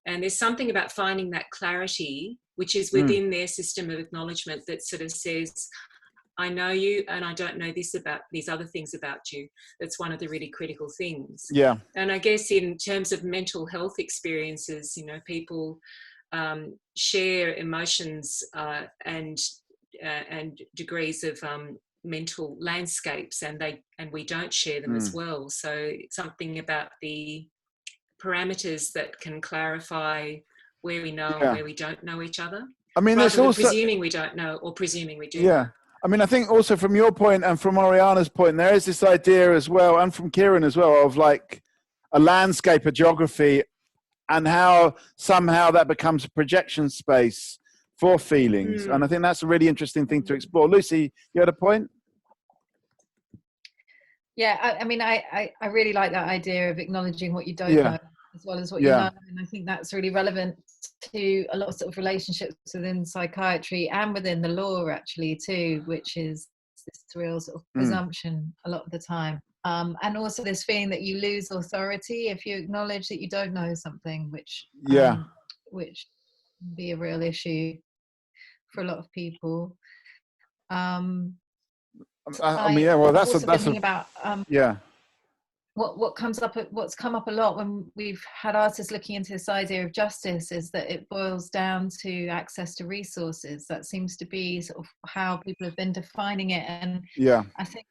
And there's something about finding that clarity, which is within their system of acknowledgement, that sort of says, I know you and I don't know this about these other things about you. That's one of the really critical things. Yeah. And I guess in terms of mental health experiences, you know, people share emotions and degrees of mental landscapes, and we don't share them as well. So something about the parameters that can clarify where we know and where we don't know each other. I mean, there's also presuming we don't know or presuming we do. Yeah. I mean, I think also from your point and from Oriana's point, there is this idea as well, and from Kieran as well, of like a landscape, a geography, and how somehow that becomes a projection space for feelings. And I think that's a really interesting thing to explore. Lucy, you had a point? Yeah, I mean, I really like that idea of acknowledging what you don't know as well as what you know. And I think that's really relevant to a lot of sort of relationships within psychiatry and within the law actually too, which is this real sort of presumption a lot of the time. And also this feeling that you lose authority if you acknowledge that you don't know something, which can be a real issue for a lot of people. I mean, yeah, well, that's about what's come up a lot when we've had artists looking into this idea of justice is that it boils down to access to resources. That seems to be sort of how people have been defining it. And I think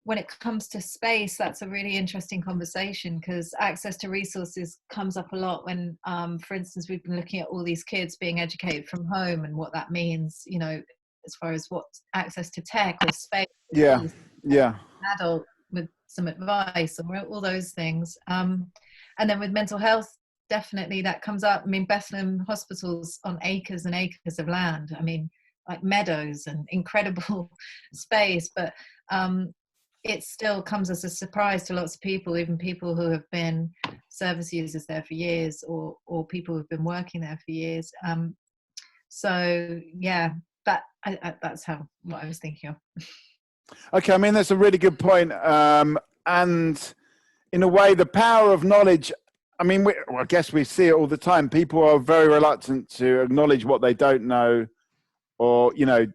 when it comes to space, that's a really interesting conversation, because access to resources comes up a lot when, for instance, we've been looking at all these kids being educated from home and what that means, you know, as far as what access to tech or space. Adult with some advice or all those things. And then with mental health, definitely that comes up. I mean, Bethlehem Hospital's on acres and acres of land. I mean, like meadows and incredible space, but it still comes as a surprise to lots of people, even people who have been service users there for years or people who've been working there for years. So yeah, that's what I was thinking of. Okay, I mean, that's a really good point. And in a way, the power of knowledge, I mean, I guess we see it all the time. People are very reluctant to acknowledge what they don't know or, you know,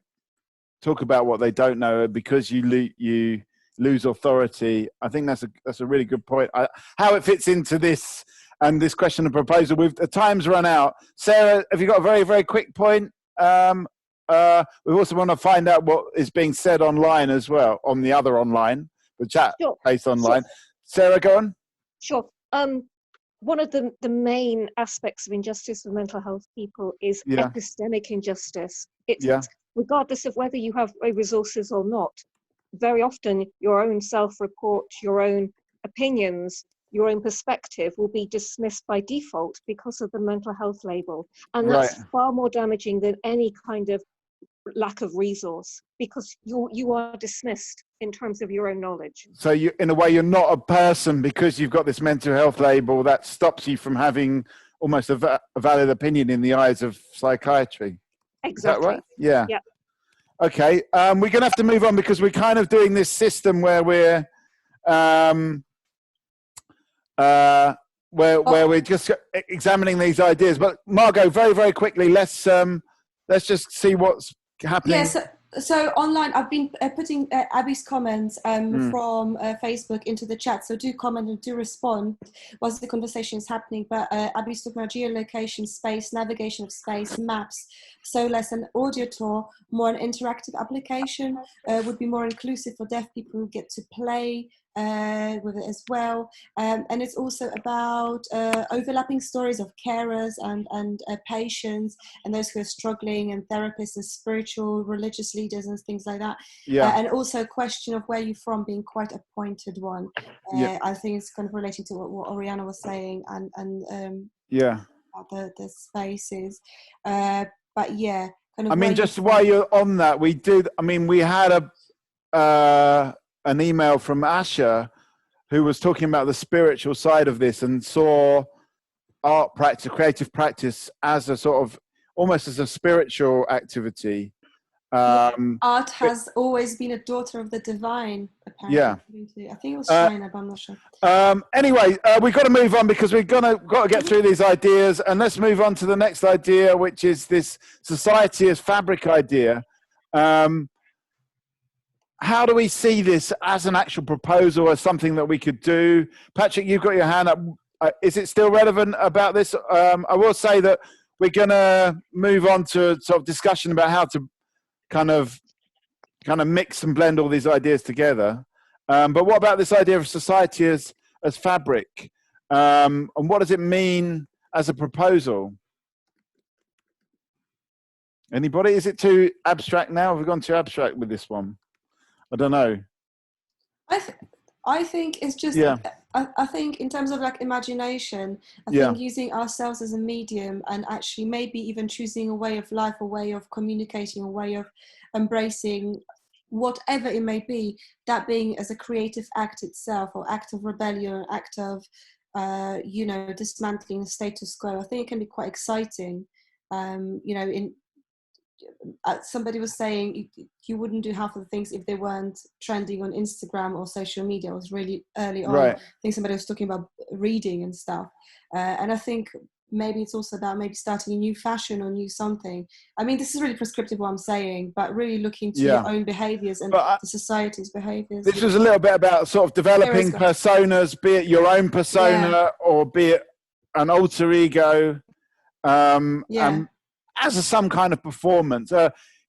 talk about what they don't know because you lose authority. I think that's a really good point. How it fits into this and this question and proposal. The time's run out. Sarah, have you got a very, very quick point? We also want to find out what is being said online as well, on the other online, the chat place online. Sure. Sarah, go on. Sure. One of the main aspects of injustice with mental health people is epistemic injustice. It's regardless of whether you have resources or not. Very often your own self-report, your own opinions, your own perspective will be dismissed by default because of the mental health label. And that's far more damaging than any kind of lack of resource, because you are dismissed in terms of your own knowledge. So in a way, you're not a person because you've got this mental health label that stops you from having almost a valid opinion in the eyes of psychiatry. Exactly. Is that right? Yeah. Yeah. Okay. We're going to have to move on because we're kind of doing this system where we're we're just examining these ideas. But Margot, very, very quickly, let's just see what's happening. Yes. So online, I've been putting Abby's comments from Facebook into the chat. So do comment and do respond whilst the conversation is happening. But Abby's talking about geolocation, space, navigation of space, maps, SOLAS and audio tour. More an interactive application would be more inclusive for deaf people who get to play with it as well. And it's also about overlapping stories of carers and patients and those who are struggling, and therapists and spiritual religious leaders and things like that. And also a question of where you're from being quite a pointed one. I think it's kind of relating to what Oriana was saying, and about the spaces. But yeah, kind of, I mean, just while you're on that, we had an email from Asha, who was talking about the spiritual side of this and saw art practice, creative practice, as a sort of almost as a spiritual activity. Art has always been a daughter of the divine, apparently. I think it was China, but I'm not sure. Anyway, we've got to move on because we've got to get through these ideas, and let's move on to the next idea, which is this society as fabric idea. How do we see this as an actual proposal, as something that we could do? Patrick, you've got your hand up. Is it still relevant about this? I will say that we're going to move on to sort of discussion about how to kind of mix and blend all these ideas together. But what about this idea of society as fabric? And what does it mean as a proposal? Anybody? Is it too abstract now? Have we gone too abstract with this one? I don't know. I think it's just, I think in terms of like imagination, I think using ourselves as a medium, and actually maybe even choosing a way of life, a way of communicating, a way of embracing whatever it may be, that being as a creative act itself, or act of rebellion, act of, dismantling the status quo. I think it can be quite exciting. Somebody was saying you wouldn't do half of the things if they weren't trending on Instagram or social media. It was really early on. I think somebody was talking about reading and stuff. And I think maybe it's also about maybe starting a new fashion or new something. I mean, this is really prescriptive what I'm saying, but really looking to your own behaviors and the society's behaviors. This was a little bit about sort of developing personas, be it your own persona or be it an alter ego. As some kind of performance.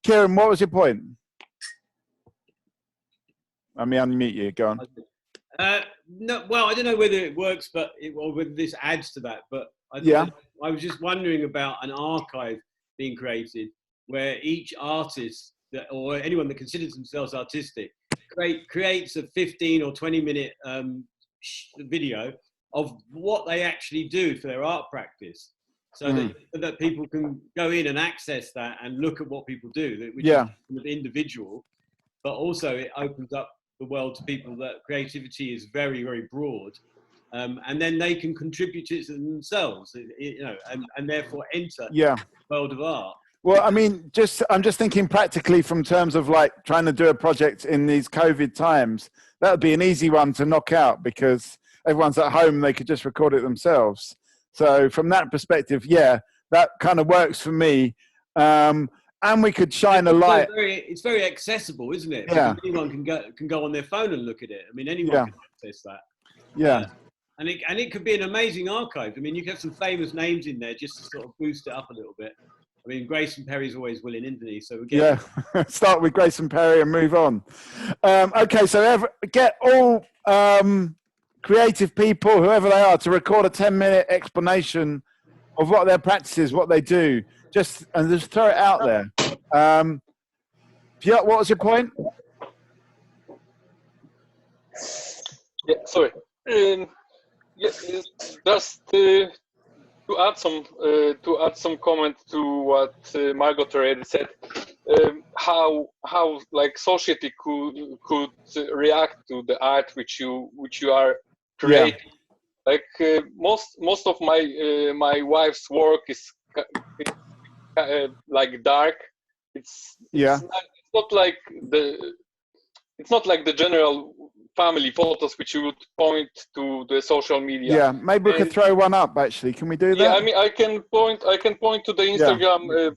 Kieran, what was your point? Let me unmute you. Go on. No, well, I don't know whether it works, or whether this adds to that. But I was just wondering about an archive being created where each artist or anyone that considers themselves artistic creates a 15 or 20-minute video of what they actually do for their art practice. So that people can go in and access that and look at what people do, which is kind of individual, but also it opens up the world to people that creativity is very, very broad, and then they can contribute to it themselves, and therefore enter the world of art. Well, I mean, I'm just thinking practically from terms of like trying to do a project in these COVID times. That would be an easy one to knock out because everyone's at home; they could just record it themselves. So from that perspective, that kind of works for me. And we could shine a light. It's very accessible, isn't it? Yeah. Anyone can go on their phone and look at it. I mean, anyone can access that. Yeah. And it could be an amazing archive. I mean, you could have some famous names in there just to sort of boost it up a little bit. I mean, Grayson Perry's always willing, isn't he? So start with Grayson Perry and move on. Okay, so get all creative people, whoever they are, to record a 10-minute explanation of what their practice is, what they do, just throw it out there. What was your point? Yeah, sorry. Just to add some comment to what Margot already said. How like society could react to the art which you are creating. Like most of my wife's work is like dark. It's not like the general family photos which you would point to the social media. Yeah, maybe we could throw one up. Actually, can we do that? Yeah, I mean, I can point to the Instagram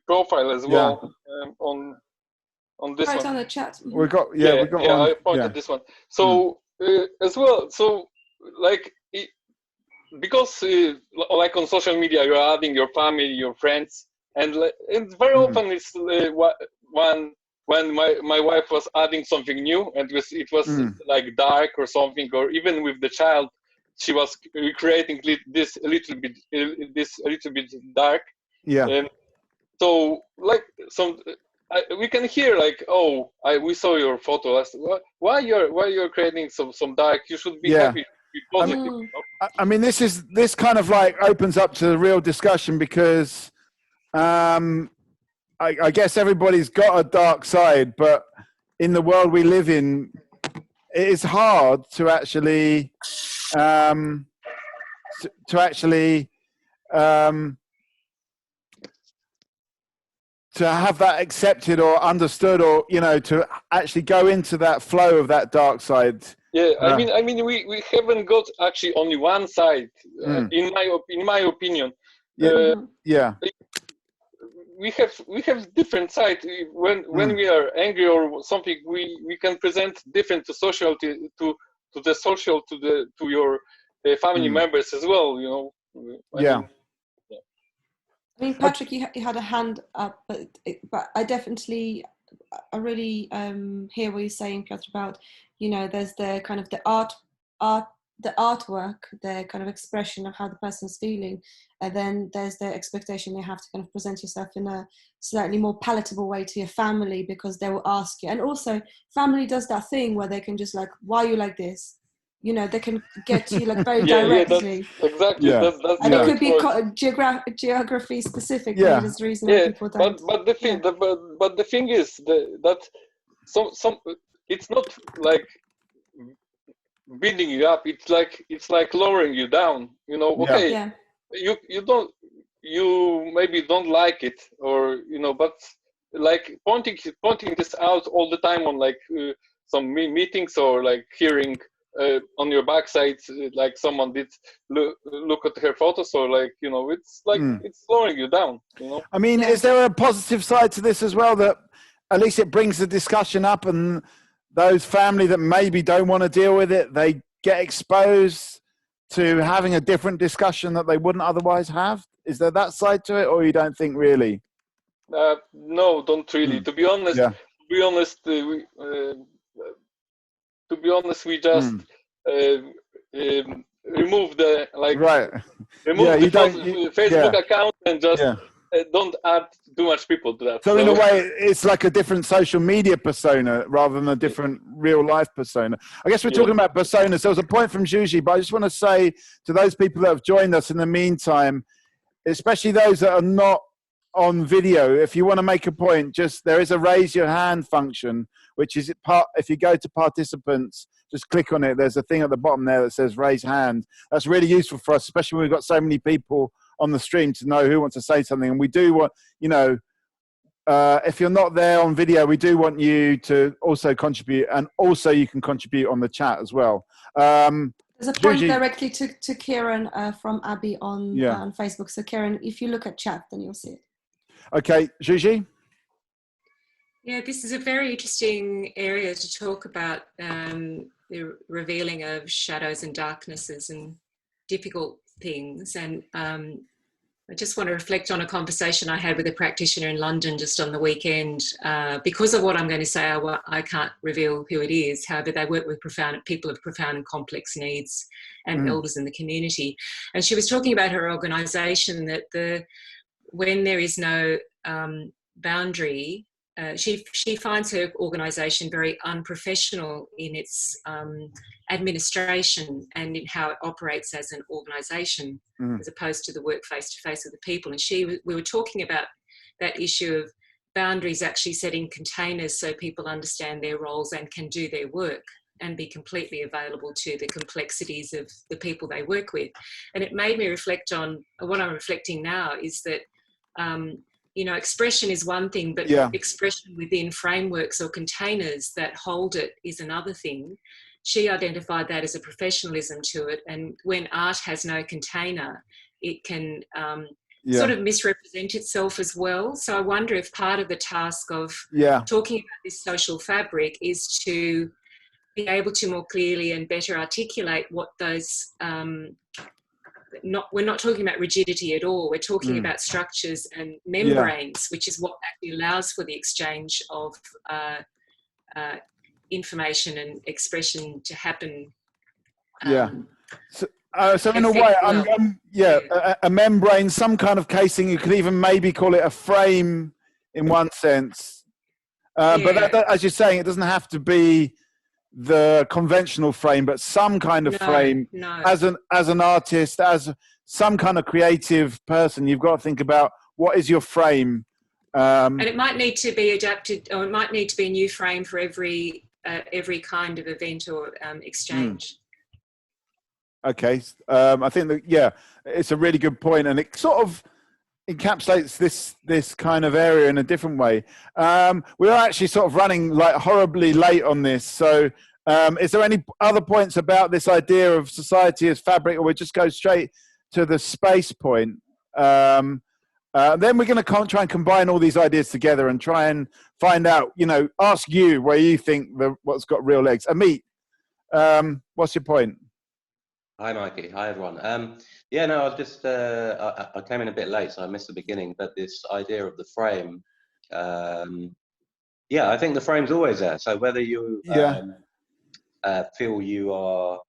profile as well on this one. Right on the chat. We got one. I pointed this one. So as well, so like because like on social media, you're adding your family, your friends, and very often it's one when my wife was adding something new, and it was like dark or something, or even with the child, she was recreating this a little bit dark. Yeah. So like we can hear like, oh, we saw your photo. Why you're creating some dark? You should be happy, be positive. I mean, this kind of like opens up to the real discussion, because I guess everybody's got a dark side, but in the world we live in, it is hard to actually to have that accepted or understood, or to actually go into that flow of that dark side. Yeah, I mean, we haven't got actually only one side, in my opinion. Yeah. We have different sides. When we are angry or something, we can present different to social to your family members as well. I mean, Patrick, you had a hand up, but I really hear what you're saying, Piotr, about there's the kind of the artwork, the kind of expression of how the person's feeling, and then there's the expectation you have to kind of present yourself in a slightly more palatable way to your family, because they will ask you. And also, family does that thing where they can just like, why are you like this? They can get to you like very directly. Exactly. Yeah. That's and it could be geography specific. Yeah. There's a reason why people don't. But the thing is that some it's not like building you up. It's like lowering you down. Okay. Yeah. You maybe don't like it, or but like pointing this out all the time on like some meetings, or like hearing on your backside like someone did look at her photos, or like it's like it's slowing you down. I mean, is there a positive side to this as well, that at least it brings the discussion up, and those family that maybe don't want to deal with it, they get exposed to having a different discussion that they wouldn't otherwise have? Is there that side to it, or you don't think really? No, don't really. To be honest, we just remove the Facebook account, and just don't add too much people to that. So in a way, it's like a different social media persona rather than a different real life persona. I guess we're talking about personas. There was a point from Zhuzhi, but I just want to say to those people that have joined us in the meantime, especially those that are not on video, if you want to make a point, there is a raise your hand function, which is if you go to participants, just click on it. There's a thing at the bottom there that says raise hand. That's really useful for us, especially when we've got so many people on the stream, to know who wants to say something. And we do want, if you're not there on video, we do want you to also contribute, and also you can contribute on the chat as well. There's a point directly to Kieran from Abby on Facebook. So Kieran, if you look at chat, then you'll see it. Okay, Zhuzhi? Yeah, this is a very interesting area to talk about, the revealing of shadows and darknesses and difficult things. And I just want to reflect on a conversation I had with a practitioner in London just on the weekend. Because of what I'm going to say, I can't reveal who it is. However, they work with people of profound and complex needs and elders in the community. And she was talking about her organisation, that when there is no boundary, she finds her organisation very unprofessional in its administration and in how it operates as an organisation, as opposed to the work face-to-face with the people. And we were talking about that issue of boundaries, actually setting containers so people understand their roles and can do their work and be completely available to the complexities of the people they work with. And it made me reflect on what I'm reflecting now, is that expression is one thing, but expression within frameworks or containers that hold it is another thing. She identified that as a professionalism to it. And when art has no container, it can sort of misrepresent itself as well. So I wonder if part of the task of talking about this social fabric is to be able to more clearly and better articulate what those we're not talking about rigidity at all. We're talking about structures and membranes, which is what actually allows for the exchange of information and expression to happen. So in a way, a membrane, some kind of casing. You could even maybe call it a frame in one sense. But that, as you're saying, it doesn't have to be the conventional frame, but some kind of frame. As an artist, as some kind of creative person, you've got to think about what is your frame. And it might need to be adapted, or it might need to be a new frame for every kind of event or exchange. Okay, I think that it's a really good point, and it sort of encapsulates this kind of area in a different way. We're actually sort of running like horribly late on this, so is there any other points about this idea of society as fabric, or we just go straight to the space point? Then we're going to try and combine all these ideas together and try and find out, ask you where you think what's got real legs. Amit, what's your point? Hi, Mikey. Hi, everyone. I was just, I came in a bit late, so I missed the beginning, but this idea of the frame, I think the frame's always there. So whether you feel you are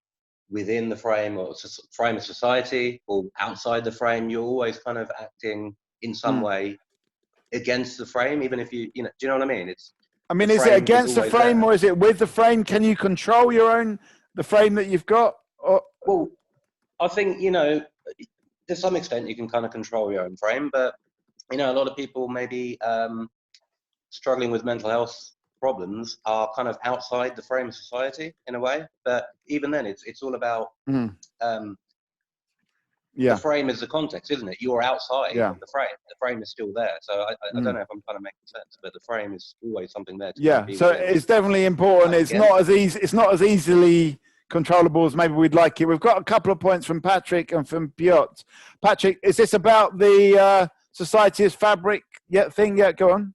within the frame or frame of society or outside the frame, you're always kind of acting in some way against the frame, even if do you know what I mean? Is it against the frame or is it with the frame? Can you control the frame that you've got? Well, I think, to some extent you can kind of control your own frame, but, a lot of people maybe struggling with mental health problems are kind of outside the frame of society in a way. But even then, it's all about the frame is the context, isn't it? You're outside of the frame. The frame is still there. So I don't know if I'm kind of making sense, but the frame is always something there. So it's definitely important. It's not as easy. It's not as easily controllable as maybe we'd like it. We've got a couple of points from Patrick and from Piotr. Patrick, is this about the society as fabric thing? Yeah, go on.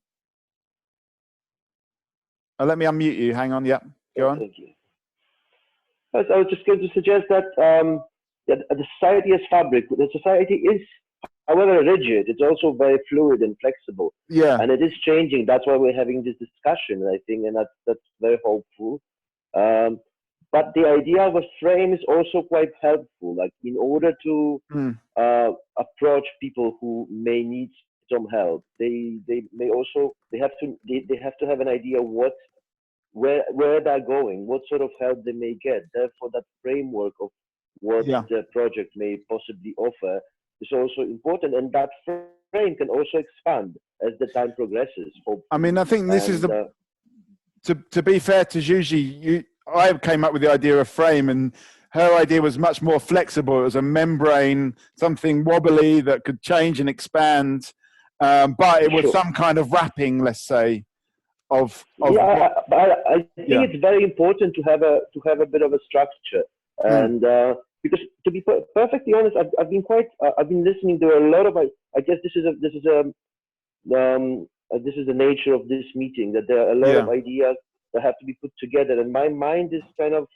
Let me unmute you. Hang on. Yeah, go on. Thank you. I was just going to suggest that the society as fabric, the society is, however rigid, it's also very fluid and flexible. Yeah. And it is changing. That's why we're having this discussion, I think, and that's very hopeful. But the idea of a frame is also quite helpful. Like in order to approach people who may need some help, they have to have an idea where they're going, what sort of help they may get. Therefore, that framework of what the project may possibly offer is also important, and that frame can also expand as the time progresses. I think this is to be fair to Zhuzi, I came up with the idea of frame, and her idea was much more flexible. It was a membrane, something wobbly that could change and expand, but it was some kind of wrapping, let's say, I think it's very important to have a bit of a structure, and because to be perfectly honest, I've been listening to a lot of. I guess this is the nature of this meeting, that there are a lot of ideas that have to be put together, and my mind is kind of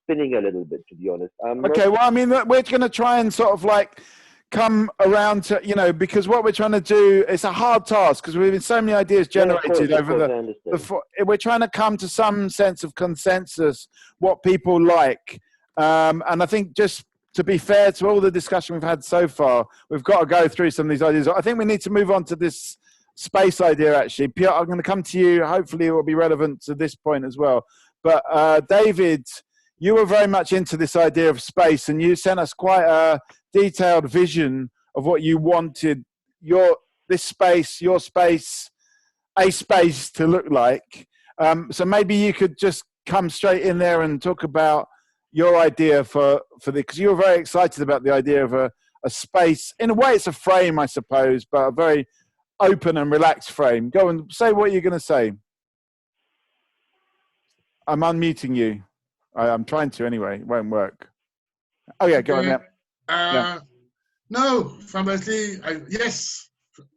spinning a little bit, to be honest. We're going to try and sort of like come around to, because what we're trying to do, it's a hard task because we've been so many ideas generated we're trying to come to some sense of consensus, what people like. And I think just to be fair to all the discussion we've had so far, we've got to go through some of these ideas. I think we need to move on to this space idea, actually. Piotr, I'm going to come to you. Hopefully it will be relevant to this point as well. But David, you were very much into this idea of space, and you sent us quite a detailed vision of what you wanted your space to look like. So maybe you could just come straight in there and talk about your idea for because you were very excited about the idea of a space. In a way, it's a frame, I suppose, but a very open and relaxed frame. Go and say what you're going to say. I'm unmuting you. I'm trying to anyway. It won't work. Oh yeah, go on. Yeah. No, fundamentally, yes.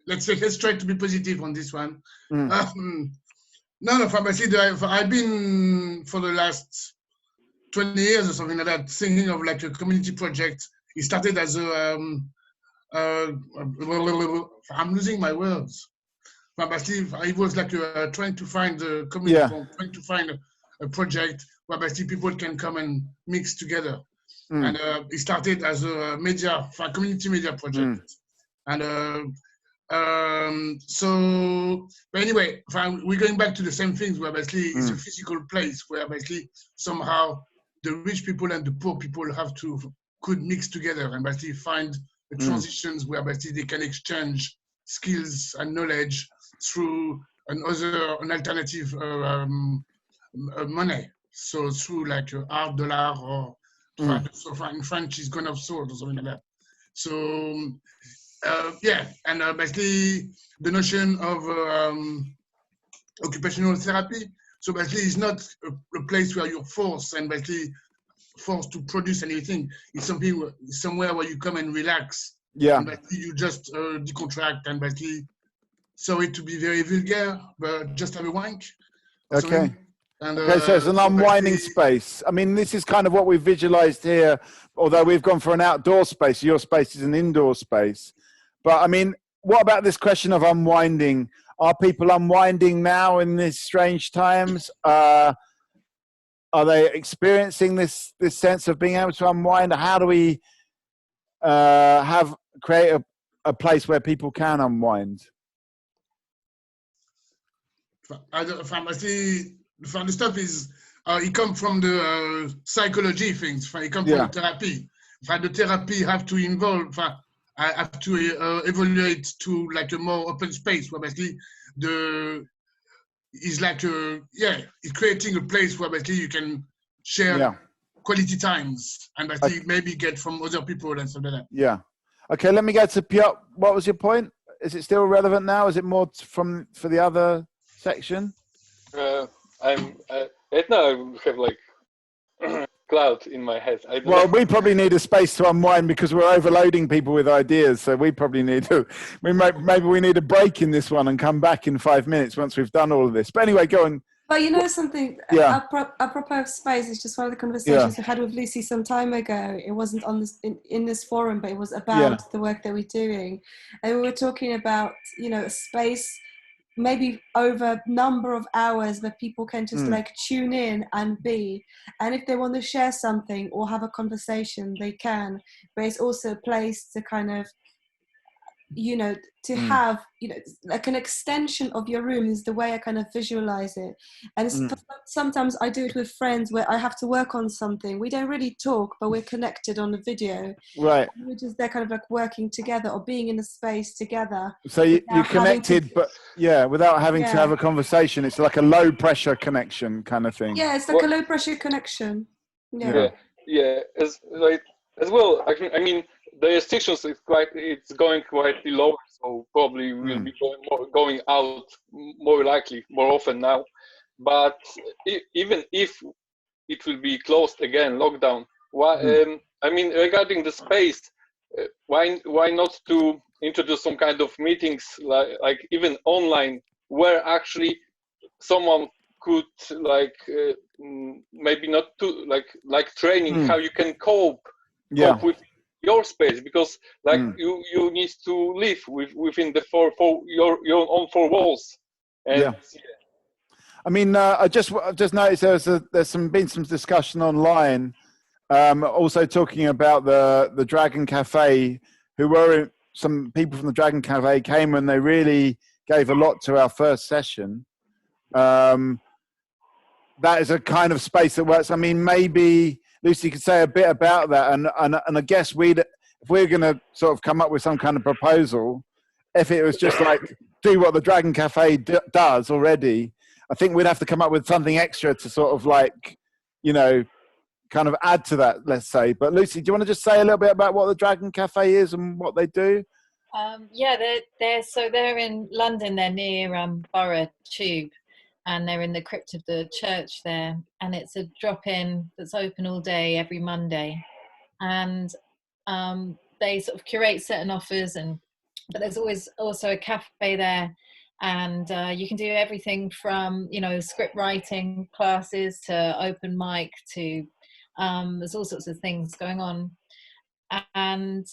Let's try to be positive on this one. Fundamentally, I've been for the last 20 years or something like that thinking of like a community project it started as a I'm losing my words. But basically, it was like trying to find a community, trying to find a project where basically people can come and mix together. And it started as a community media project. And so, but anyway, we're going back to the same things where basically it's a physical place where basically somehow the rich people and the poor people could mix together and basically find the transitions where basically they can exchange skills and knowledge through an alternative money. So through like art dollar or in French is gun of sword or something like that. So and basically the notion of occupational therapy. So basically it's not a place where you're forced to produce anything. It's somewhere where you come and relax. Yeah. And basically you just decontract and basically, sorry to be very vulgar, but just have a wank. Okay. Okay, so it's an unwinding space. I mean, this is kind of what we've visualized here, although we've gone for an outdoor space. Your space is an indoor space. But I mean, what about this question of unwinding? Are people unwinding now in these strange times? Are they experiencing this sense of being able to unwind? How do we create a place where people can unwind? The stuff is, it comes from the psychology things. It comes from the therapy. The therapy have to involve, I have to evaluate to like a more open space where basically it's creating a place where basically you can share quality times and basically maybe get from other people and stuff like that. Yeah. Okay, let me go to Piotr. What was your point? Is it still relevant now? Is it more for the other section? Right now I have like cloud in my head. We probably need a space to unwind because we're overloading people with ideas. So we probably need to. Maybe we need a break in this one and come back in 5 minutes once we've done all of this. But anyway, go on. But you know something? Yeah. Apropos space, it's just one of the conversations we had with Lucy some time ago. It wasn't on this in this forum, but it was about the work that we're doing, and we were talking about a space. Maybe over a number of hours that people can just like tune in and be, and if they want to share something or have a conversation, they can. But it's also a place to kind of, to have, like an extension of your room is the way I kind of visualize it. And sometimes I do it with friends where I have to work on something. We don't really talk, but we're connected on the video. Right. We're just there kind of like working together or being in a space together. So you're connected, but without having to have a conversation. It's like a low pressure connection kind of thing. Yeah, it's like a low pressure connection. Yeah. As well. I mean, the restrictions it's going quite low, so probably we'll be going out more often now. But even if it will be closed again, lockdown. I mean, regarding the space, why not to introduce some kind of meetings like even online, where actually someone could maybe not to like training how you can cope with your space, because you need to live within the your own four walls. And I mean, I just noticed there's been some discussion online, also talking about the Dragon Cafe. Some people from the Dragon Cafe came and they really gave a lot to our first session. That is a kind of space that works. I mean, maybe Lucy could say a bit about that, and I guess if we're going to sort of come up with some kind of proposal, if it was just like do what the Dragon Cafe does already, I think we'd have to come up with something extra to sort of like, kind of add to that, let's say. But Lucy, do you want to just say a little bit about what the Dragon Cafe is and what they do? They're in London. They're near Borough Tube. And they're in the crypt of the church there, and it's a drop-in that's open all day every Monday, and they sort of curate certain offers, but there's always also a cafe there, and you can do everything from script writing classes to open mic to there's all sorts of things going on, And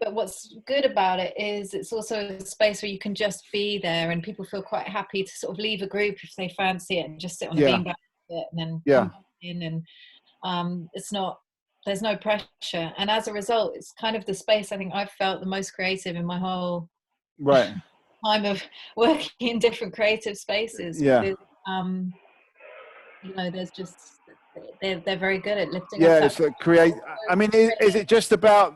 but what's good about it is it's also a space where you can just be there, and people feel quite happy to sort of leave a group if they fancy it and just sit on a beanbag and then come in, and it's not, there's no pressure, and as a result it's kind of the space I think I've felt the most creative in my whole time of working in different creative spaces. Because, you know, there's just they're very good at lifting us up. It's like I mean, is it just about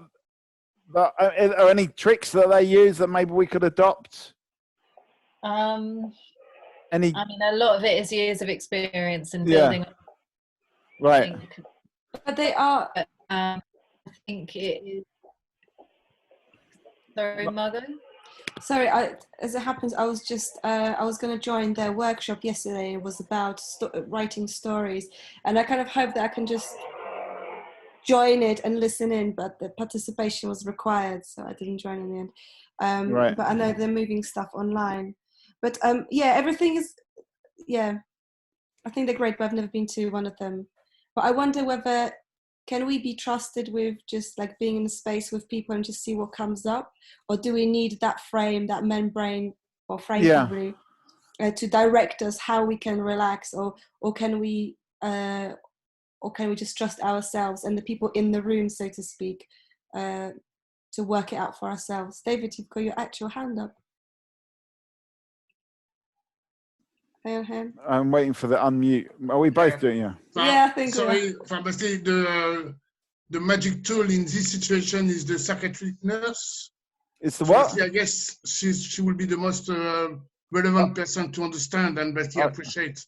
are any tricks that they use that maybe we could adopt? I mean, a lot of it is years of experience and building. Right. But they are. I think it is. Sorry, Margot. Sorry, as it happens, I was just I was going to join their workshop yesterday. It was about writing stories, and I kind of hope that I can just join it and listen in, but the participation was required, so I didn't join in the end. But I know they're moving stuff online. But everything is, I think they're great, but I've never been to one of them. But I wonder whether, can we be trusted with just like being in a space with people and just see what comes up? Or do we need that frame, that membrane or frame probably, to direct us how we can relax, or can we just trust ourselves and the people in the room, so to speak, to work it out for ourselves? David, you've got your actual hand up. I'm waiting for the unmute. Are we both doing it? I think so. Sorry, basically the magic tool in this situation is the psychiatric nurse. It's the what? I guess she will be the most relevant person to understand and basically appreciate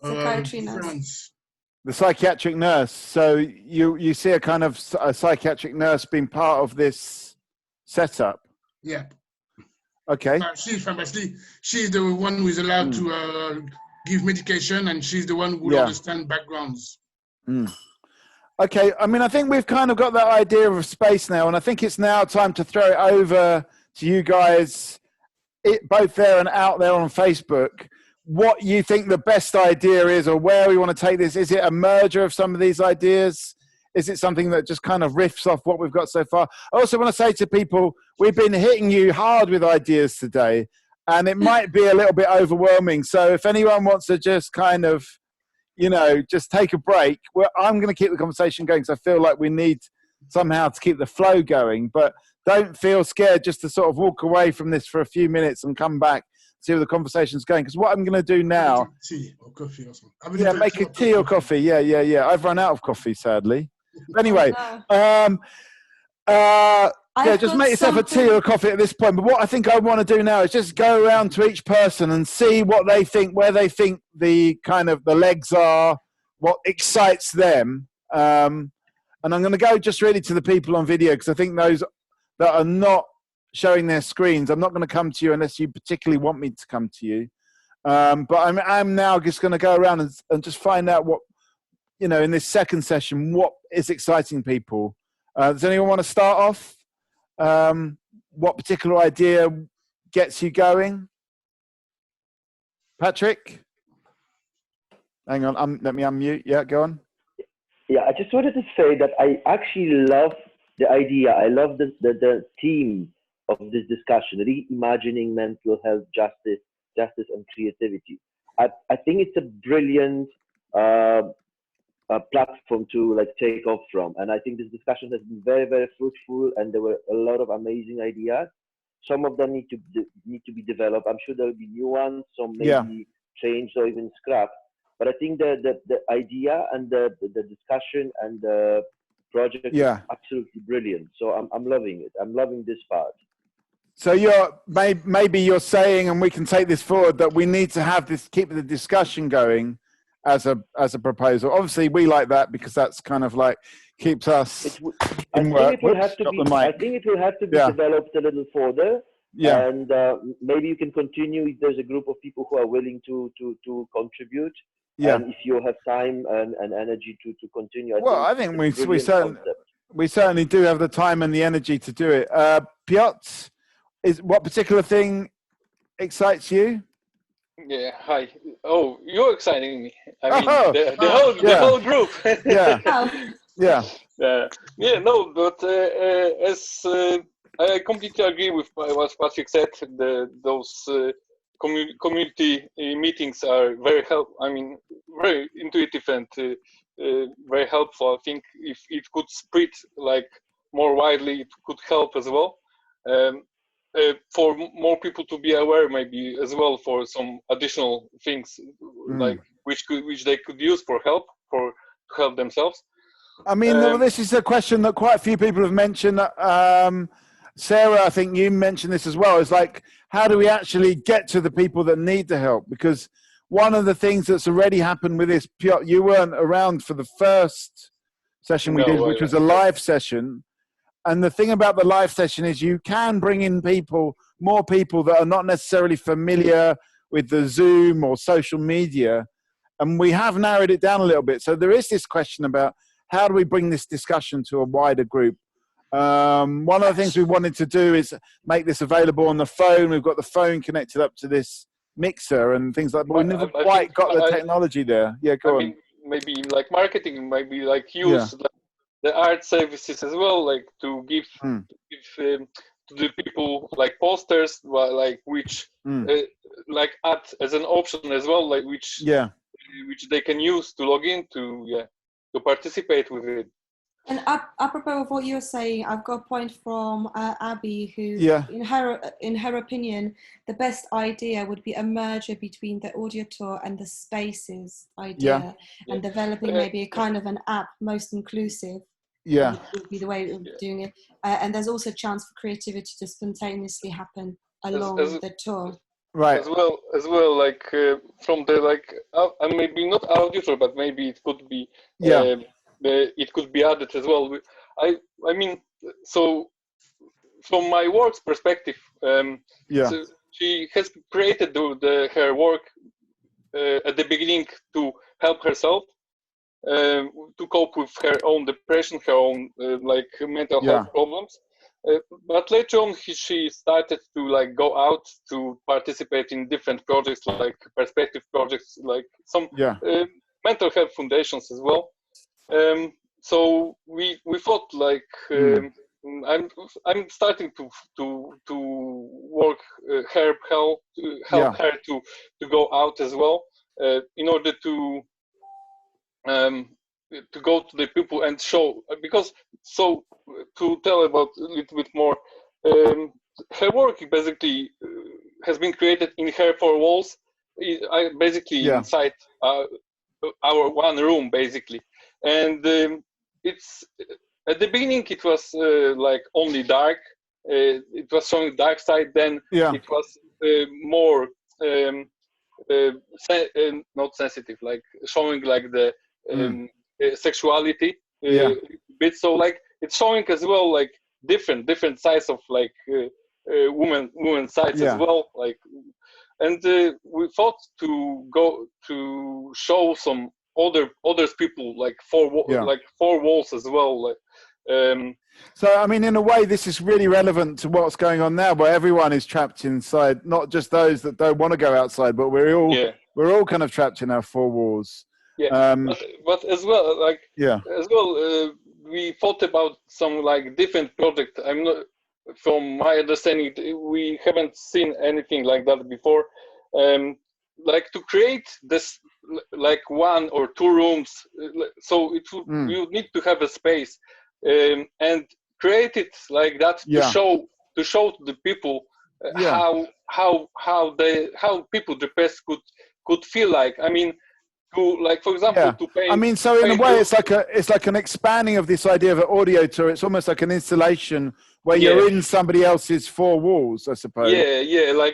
psychiatry nurse. The psychiatric nurse. So you see a kind of a psychiatric nurse being part of this setup. Yeah. Okay. She's the one who is allowed to give medication, and she's the one who will understand backgrounds. Okay. I mean, I think we've kind of got that idea of space now, and I think it's now time to throw it over to you guys, both there and out there on Facebook. What you think the best idea is, or where we want to take this? Is it a merger of some of these ideas? Is it something that just kind of riffs off what we've got so far? I also want to say to people, we've been hitting you hard with ideas today, and it might be a little bit overwhelming. So if anyone wants to just kind of, just take a break, I'm going to keep the conversation going because I feel like we need somehow to keep the flow going. But don't feel scared just to sort of walk away from this for a few minutes and come back, see where the conversation's going. Because what I'm going to do now... Tea or coffee or something. Make a tea or coffee. Yeah. I've run out of coffee, sadly. Anyway, just make yourself a tea or a coffee at this point. But what I think I want to do now is just go around to each person and see what they think, where they think the kind of the legs are, what excites them. And I'm going to go just really to the people on video, because I think those that are not showing their screens, I'm not going to come to you unless you particularly want me to come to you. But I'm now just going to go around and just find out what, in this second session, what is exciting people. Does anyone want to start off? What particular idea gets you going? Patrick? Hang on, let me unmute. Yeah, go on. Yeah, I just wanted to say that I actually love the idea. I love the theme of this discussion, reimagining mental health, justice and creativity. I think it's a brilliant platform to take off from, and I think this discussion has been very, very fruitful, and there were a lot of amazing ideas. Some of them need to be developed. I'm sure there will be new ones, some maybe changed or even scrapped. But I think the idea and the discussion and the project is absolutely brilliant. So I'm loving it. I'm loving this part. So maybe you're saying, and we can take this forward, that we need to have this, keep the discussion going as a proposal. Obviously, we like that because that's kind of like keeps us in work. I think it will have to be developed a little further. Yeah. And maybe you can continue if there's a group of people who are willing to contribute. Yeah. And if you have time and energy to continue. I think we certainly do have the time and the energy to do it. Piotr, what particular thing excites you? Yeah, hi. Oh, you're exciting me. I mean, the whole group. Yeah. Yeah. No, but as I completely agree with what Patrick said. Those community meetings are very very intuitive and very helpful. I think if it could spread like more widely, it could help as well. For more people to be aware, maybe as well, for some additional things like which they could use to help themselves. I mean, this is a question that quite a few people have mentioned. Sarah, I think you mentioned this as well. Is like, how do we actually get to the people that need the help? Because one of the things that's already happened with this, Piotr, you weren't around for the first session we did, which was a live session. And the thing about the live session is you can bring in more people that are not necessarily familiar with the Zoom or social media. And we have narrowed it down a little bit. So there is this question about how do we bring this discussion to a wider group? One of the things we wanted to do is make this available on the phone. We've got the phone connected up to this mixer and things like that, but we never quite got the technology there. Yeah, go on. Maybe like marketing, maybe like use the art services as well, like to give to the people like posters, like which like add as an option as well, like which they can use to log in to participate with it. And apropos of what you were saying, I've got a point from Abby, who, in her opinion, the best idea would be a merger between the audio tour and the spaces idea, and developing maybe a kind of an app, most inclusive. Would be the way of doing it. And there's also a chance for creativity to spontaneously happen along the tour. Right. As well, like from the maybe not audio tour, but maybe it could be. It could be added as well. I mean, so from my work's perspective, so she has created her work at the beginning to help herself to cope with her own depression, her own mental health problems. But later on, she started to go out to participate in different projects, like perspective projects, like some mental health foundations as well. So we thought I'm starting to work help her to go out as well in order to go to the people and show, because to tell about a little bit more, her work basically has been created in her four walls, inside our one room basically. And it's at the beginning it was only dark. It was showing dark side. Then it was more not sensitive, like showing the sexuality bit. So it's showing as well different sides of woman sides as well. And we thought to go to show some other people four walls as well. So I mean, in a way, this is really relevant to what's going on now, where everyone is trapped inside. Not just those that don't want to go outside, but we're all kind of trapped in our four walls. But as well, we thought about some different project. I'm not, from my understanding, we haven't seen anything like that before. To create this one or two rooms, so it would you need to have a space and create it like that to show to the people how people depressed could feel like. I mean, for example, to paint. I mean, so in a way, it's like an expanding of this idea of an audio tour. It's almost like an installation where you're in somebody else's four walls, I suppose. Paint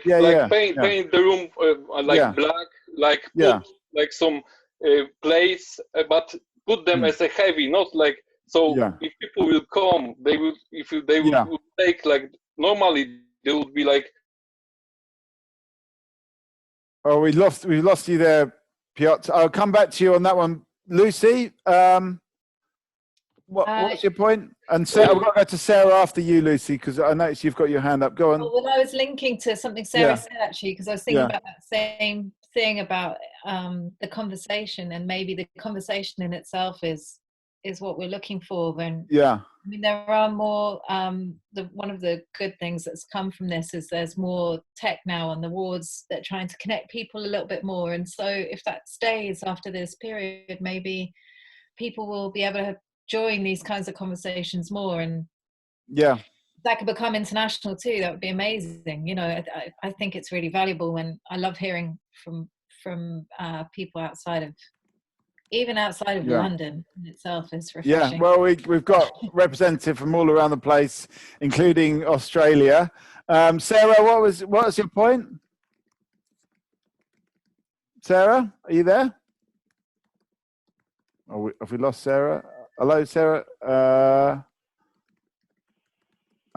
the room black, put some plates, but put them as a heavy, not if people will come, they will would take normally they would be Oh, we lost you there, Piotr. I'll come back to you on that one. Lucy, what's your point? And Sarah, I've got to go to Sarah after you, Lucy, because I noticed you've got your hand up. Go on. Well, I was linking to something Sarah said, actually, because I was thinking about that same thing about the conversation, and maybe the conversation in itself is is what we're looking for. And yeah, I mean, there are more, one of the good things that's come from this is there's more tech now on the wards that are trying to connect people a little bit more. And so if that stays after this period, maybe people will be able to join these kinds of conversations more. And yeah, that could become international too. That would be amazing. You know, I think it's really valuable when I love hearing from people outside of, even outside of London in itself is refreshing. Yeah, well, we've got representatives from all around the place, including Australia. Sarah, what was your point? Sarah, are you there? Oh, have we lost Sarah? Hello, Sarah.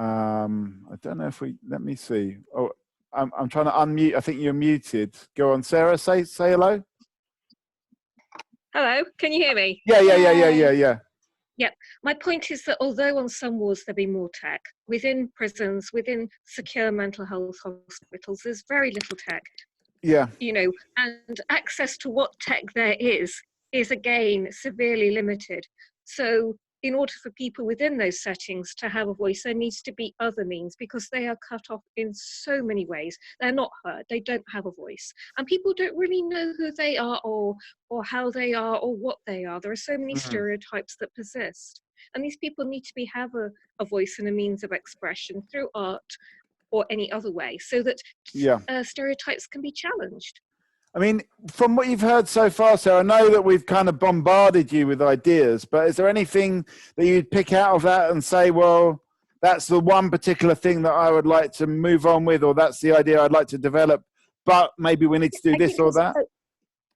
I don't know if we. Let me see. Oh, I'm trying to unmute. I think you're muted. Go on, Sarah. Say hello. Hello, can you hear me? Yeah. Yep. My point is that although on some wards there be more tech, within prisons, within secure mental health hospitals, there's very little tech. Yeah. You know, and access to what tech there is again severely limited. So in order for people within those settings to have a voice, there needs to be other means, because they are cut off in so many ways. They're not heard, they don't have a voice. And people don't really know who they are or how they are or what they are. There are so many stereotypes that persist. And these people need to have a voice and a means of expression through art or any other way, so that stereotypes can be challenged. I mean, from what you've heard so far, Sarah, I know that we've kind of bombarded you with ideas, but is there anything that you'd pick out of that and say, well, that's the one particular thing that I would like to move on with, or that's the idea I'd like to develop, but maybe we need to do this or that?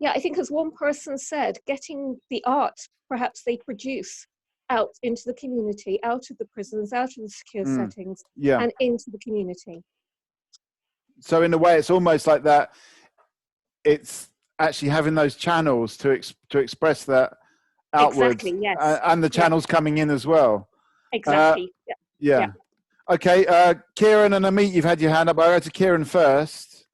I think as one person said, getting the art perhaps they produce out into the community, out of the prisons, out of the secure settings, and into the community. So in a way, it's almost like that. It's actually having those channels to express that outwards, exactly, yes. And the channels coming in as well. Exactly. Yeah. Okay, Kieran and Amit, you've had your hand up. I'll go to Kieran first.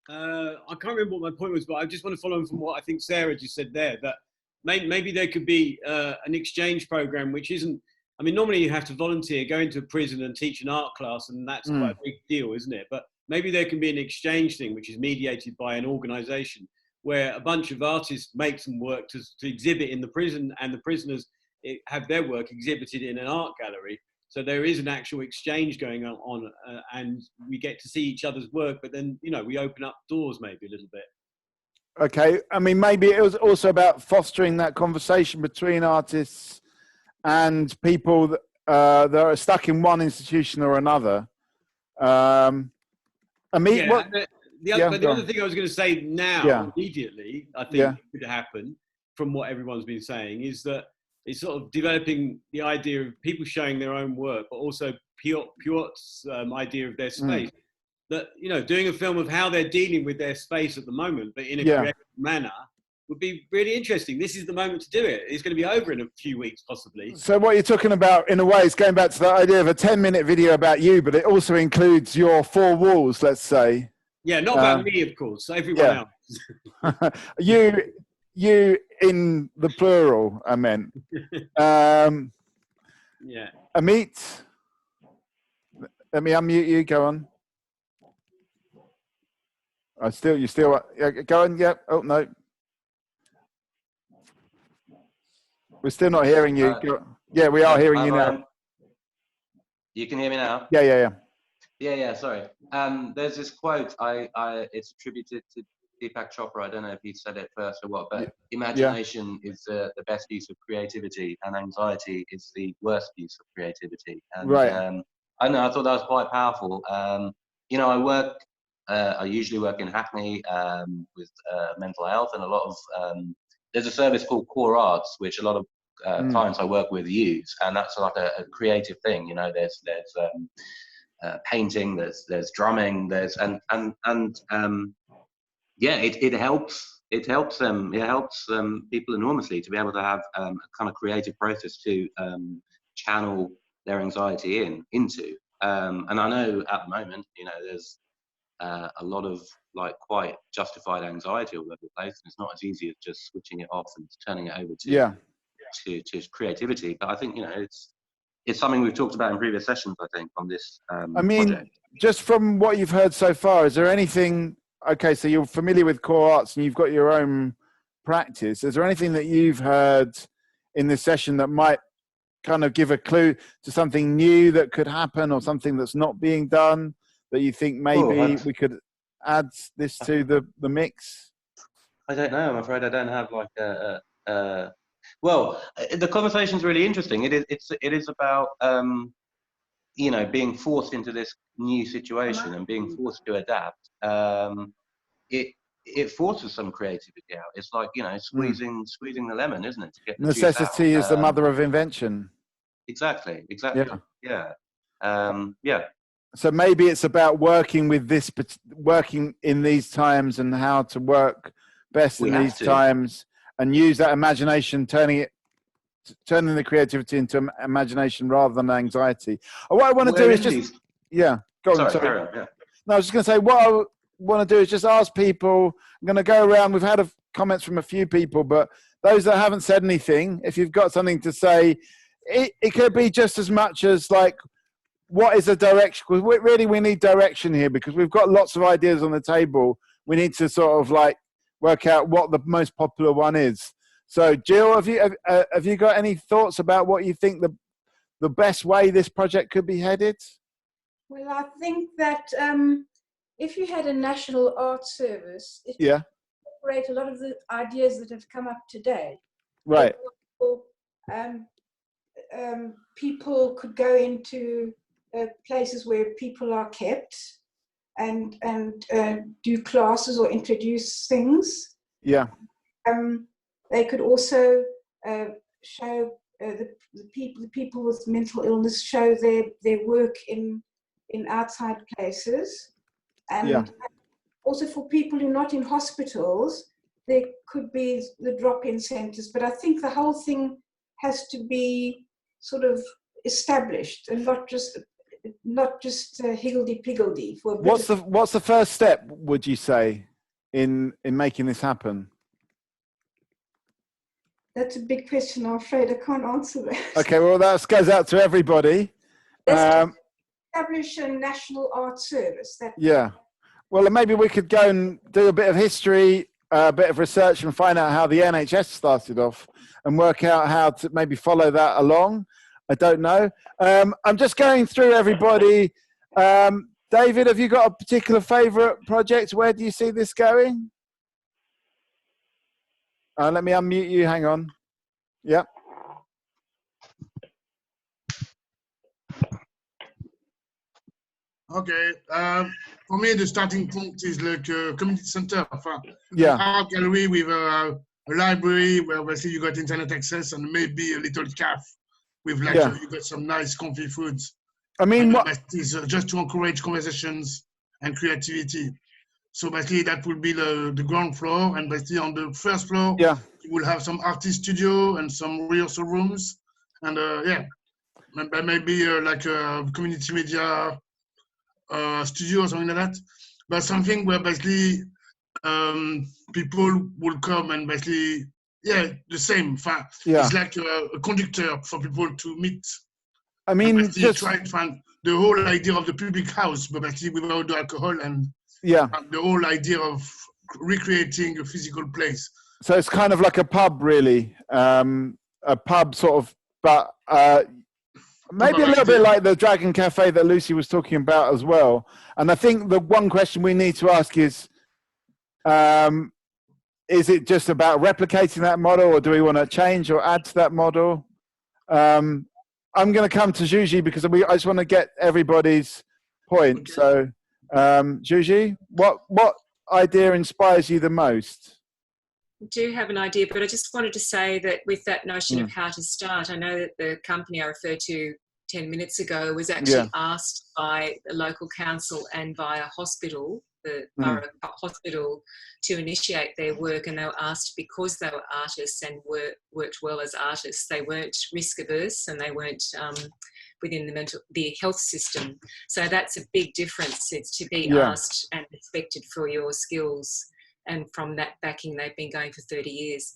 I can't remember what my point was, but I just want to follow on from what I think Sarah just said there, that maybe there could be an exchange program, which isn't, I mean, normally you have to volunteer, go into a prison and teach an art class, and that's quite a big deal, isn't it? But maybe there can be an exchange thing, which is mediated by an organization where a bunch of artists make some work to exhibit in the prison, and the prisoners have their work exhibited in an art gallery. So there is an actual exchange going on, and we get to see each other's work, but then, you know, we open up doors maybe a little bit. Okay. I mean, maybe it was also about fostering that conversation between artists and people that are stuck in one institution or another. Amit, the other thing I was going to say now, immediately, I think could happen from what everyone's been saying, is that it's sort of developing the idea of people showing their own work, but also Piot's idea of their space. That, you know, doing a film of how they're dealing with their space at the moment, but in a creative manner, would be really interesting. This is the moment to do it. It's going to be over in a few weeks, possibly. So what you're talking about, in a way, is going back to the idea of a 10-minute video about you, but it also includes your four walls, let's say. Yeah, not about me, of course. Everyone else. You in the plural, I meant. Amit, let me unmute you. Go on. You still go on. Yeah. Oh no. We're still not hearing you. Yeah, we are hearing you now. You can hear me now? Yeah. Sorry. There's this quote. It's attributed to Deepak Chopra. I don't know if he said it first or what, but imagination is the best use of creativity, and anxiety is the worst use of creativity. And, I don't know. I thought that was quite powerful. You know, I usually work in Hackney with mental health, and a lot of there's a service called Core Arts, which a lot of clients I work with use, and that's like a creative thing. You know, there's painting, there's drumming, it helps people enormously to be able to have a kind of creative process to channel their anxiety into. And I know at the moment, you know, there's a lot of like quite justified anxiety all over the place, and it's not as easy as just switching it off and turning it over to to creativity. But I think, you know, it's something we've talked about in previous sessions, I think, on this project. Just from what you've heard so far, is there anything, okay, so you're familiar with core arts and you've got your own practice. Is there anything that you've heard in this session that might kind of give a clue to something new that could happen, or something that's not being done that you think maybe we could add this to the mix? I don't know. I'm afraid I don't have like well, the conversation's really interesting. It is about you know, being forced into this new situation and being forced to adapt. It forces some creativity out. It's like, you know, squeezing the lemon, isn't it? To get the necessity juice out. Is the mother of invention. Exactly. Yeah. So maybe it's about working in these times and how to work best in these times, and use that imagination, turning the creativity into imagination rather than anxiety. What I want to do is just go on. Sorry. No, I was just going to say, what I want to do is just ask people. I'm going to go around. We've had comments from a few people, but those that haven't said anything, if you've got something to say, it could be just as much as like, what is the direction? Because we need direction here, because we've got lots of ideas on the table. We need to sort of like work out what the most popular one is. So, Jill, have you got any thoughts about what you think the best way this project could be headed? Well, I think that if you had a national art service, it could incorporate a lot of the ideas that have come up today. Right. People could go into places where people are kept and do classes or introduce things. Yeah. They could also show the people with mental illness, show their work in outside places, and also for people who are not in hospitals, there could be the drop-in centres. But I think the whole thing has to be sort of established and not just higgledy-piggledy. What's the first step, would you say, in making this happen? That's a big question. I'm afraid I can't answer that. Okay, well, that goes out to everybody. Establish a national art service. Well, maybe we could go and do a bit of history, a bit of research, and find out how the NHS started off, and work out how to maybe follow that along. I don't know. I'm just going through everybody. David, have you got a particular favourite project? Where do you see this going? Let me unmute you. Hang on. Yep. Okay. For me, the starting point is like a community center. An art gallery with a library where obviously you got internet access, and maybe a little cafe with like you got some nice comfy foods. I mean, what is just to encourage conversations and creativity. So basically that will be the ground floor, and basically on the first floor, you will have some artist studio and some rehearsal rooms, and maybe like a community media studio or something like that. But something where basically people will come and basically the same. It's like a conductor for people to meet. I mean, just try to find the whole idea of the public house, but basically without the alcohol and the whole idea of recreating a physical place. So it's kind of like a pub, really, a pub sort of, but maybe a little bit like the Dragon Cafe that Lucy was talking about as well. And I think the one question we need to ask is it just about replicating that model, or do we want to change or add to that model? I'm going to come to Juji because I just want to get everybody's point. Okay. So, Juji, what idea inspires you the most? I do have an idea, but I just wanted to say that with that notion of how to start, I know that the company I referred to 10 minutes ago was actually asked by the local council and by a hospital, the borough hospital, to initiate their work, and they were asked because they were artists and worked well as artists. They weren't risk averse, and they weren't within the health system. So that's a big difference. It's to be asked and respected for your skills and from that backing, they've been going for 30 years.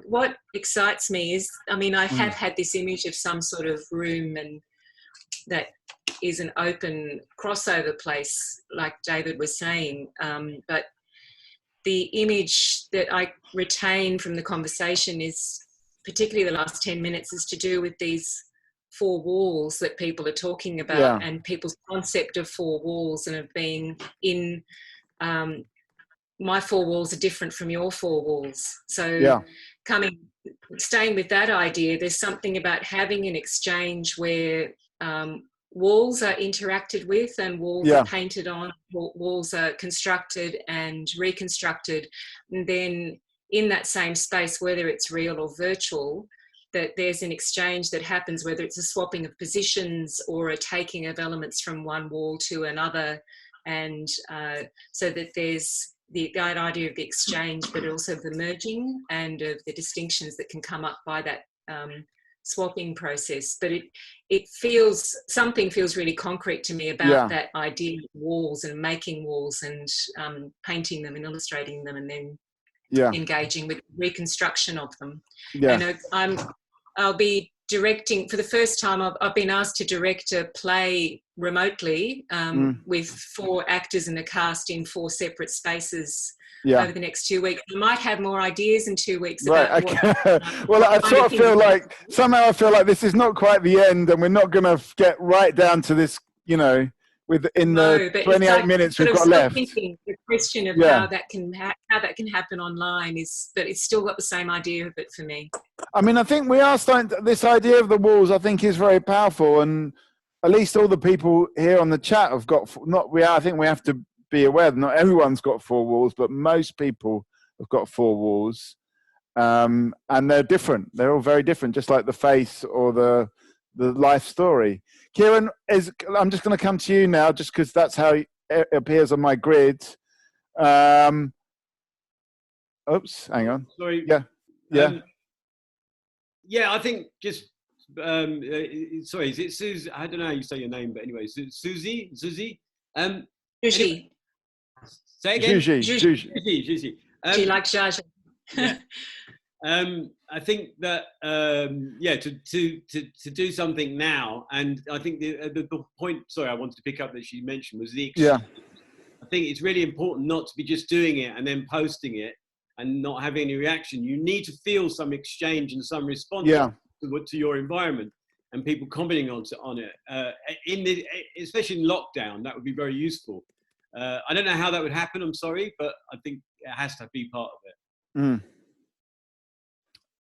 What excites me is, I mean, I have had this image of some sort of room and that is an open crossover place, like David was saying, but the image that I retain from the conversation is, particularly the last 10 minutes, is to do with these 4 walls that people are talking about, and people's concept of 4 walls, and of being in, my 4 walls are different from your 4 walls. So staying with that idea, there's something about having an exchange where walls are interacted with and walls are painted on, walls are constructed and reconstructed, and then in that same space, whether it's real or virtual, that there's an exchange that happens, whether it's a swapping of positions or a taking of elements from one wall to another, and so that there's that idea of the exchange, but also the merging and of the distinctions that can come up by that swapping process. But it feels, something feels really concrete to me about that idea of walls and making walls and painting them and illustrating them and then engaging with reconstruction of them. And I'll be directing, for the first time, I've been asked to direct a play remotely with 4 actors in the cast in 4 separate spaces over the next 2 weeks. I might have more ideas in 2 weeks about what, well, I sort of feel like, somehow I feel like this is not quite the end, and we're not going to get right down to this, you know, within the 28 minutes we've got left. Thinking, the question of how that can happen online is, but it's still got the same idea of it for me. I mean, I think we are starting to, this idea of the walls, I think, is very powerful, and at least all the people here on the chat have got, I think we have to be aware that not everyone's got 4 walls, but most people have got 4 walls, and they're different. They're all very different, just like the face or the life story. Kieran, I'm just going to come to you now, just because that's how it appears on my grid. Oops, hang on. Sorry. I think just sorry, is it Susie? I don't know how you say your name, but anyway, Susie. Susie. Say again. Susie. She likes Zsa. I think that to do something now, and I think the point, sorry, I wanted to pick up that she mentioned was the exchange. I think it's really important not to be just doing it and then posting it and not having any reaction. You need to feel some exchange and some response to your environment, and people commenting on it. Especially in lockdown, that would be very useful. I don't know how that would happen, I'm sorry, but I think it has to be part of it.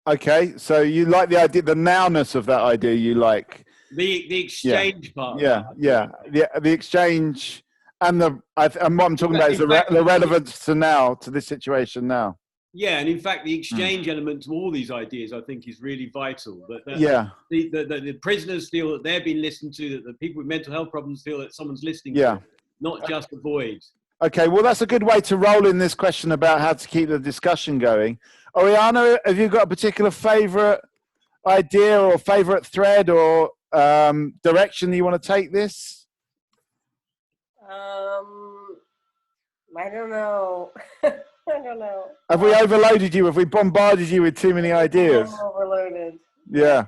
Okay, so you like the idea, the nowness of that idea. You like the exchange part. The exchange, and and what I'm talking about is the relevance to this situation now. Yeah, and in fact, the exchange element to all these ideas, I think, is really vital. The prisoners feel that they're being listened to, that the people with mental health problems feel that someone's listening to them, not just the void. Okay, well, that's a good way to roll in this question about how to keep the discussion going. Oriana, have you got a particular favourite idea or favourite thread or direction you want to take this? I don't know. I don't know. Have we overloaded you? Have we bombarded you with too many ideas? I'm overloaded. Yeah.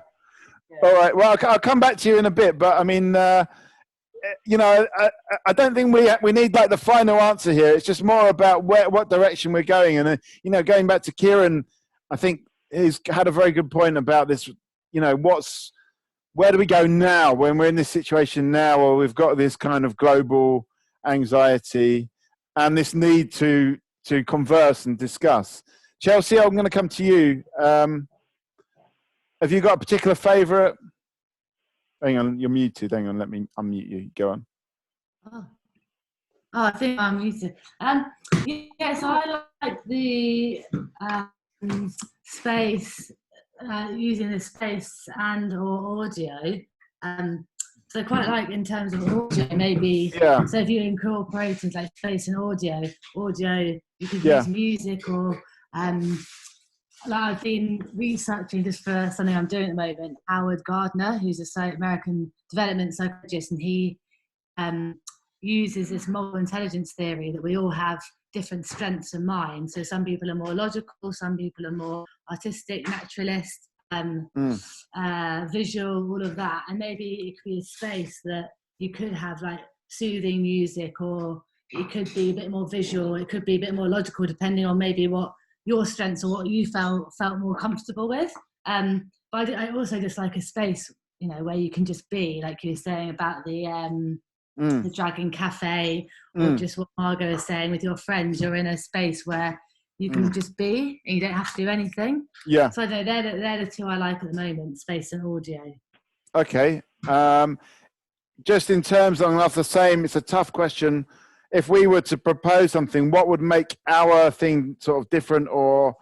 All right. Well, I'll come back to you in a bit, but I mean, you know, I don't think we need like the final answer here. It's just more about what direction we're going. And, you know, going back to Kieran, I think he's had a very good point about this, you know, where do we go now when we're in this situation now, or we've got this kind of global anxiety and this need to converse and discuss. Chelsea, I'm going to come to you. Have you got a particular favourite? Hang on, you're muted. Hang on, let me unmute you. Go on. Oh, I think I'm muted. Yes, I like the space, using the space and or audio. So I quite like in terms of audio, maybe. Yeah. So if you incorporated like space and audio, you could use music or like I've been researching just for something I'm doing at the moment. Howard Gardner, who's a American development psychologist, and he uses this moral intelligence theory that we all have different strengths of mind. So some people are more logical, some people are more artistic, naturalist, visual, all of that. And maybe it could be a space that you could have like soothing music, or it could be a bit more visual, it could be a bit more logical, depending on maybe what your strengths or what you felt more comfortable with. But I also just like a space, you know, where you can just be, like you were saying about the Dragon Cafe, or just what Margot is saying with your friends. You're in a space where you can just be, and you don't have to do anything. Yeah. So I know they're the two I like at the moment: space and audio. Okay. Just in terms of the same, it's a tough question. If we were to propose something, what would make our thing sort of different or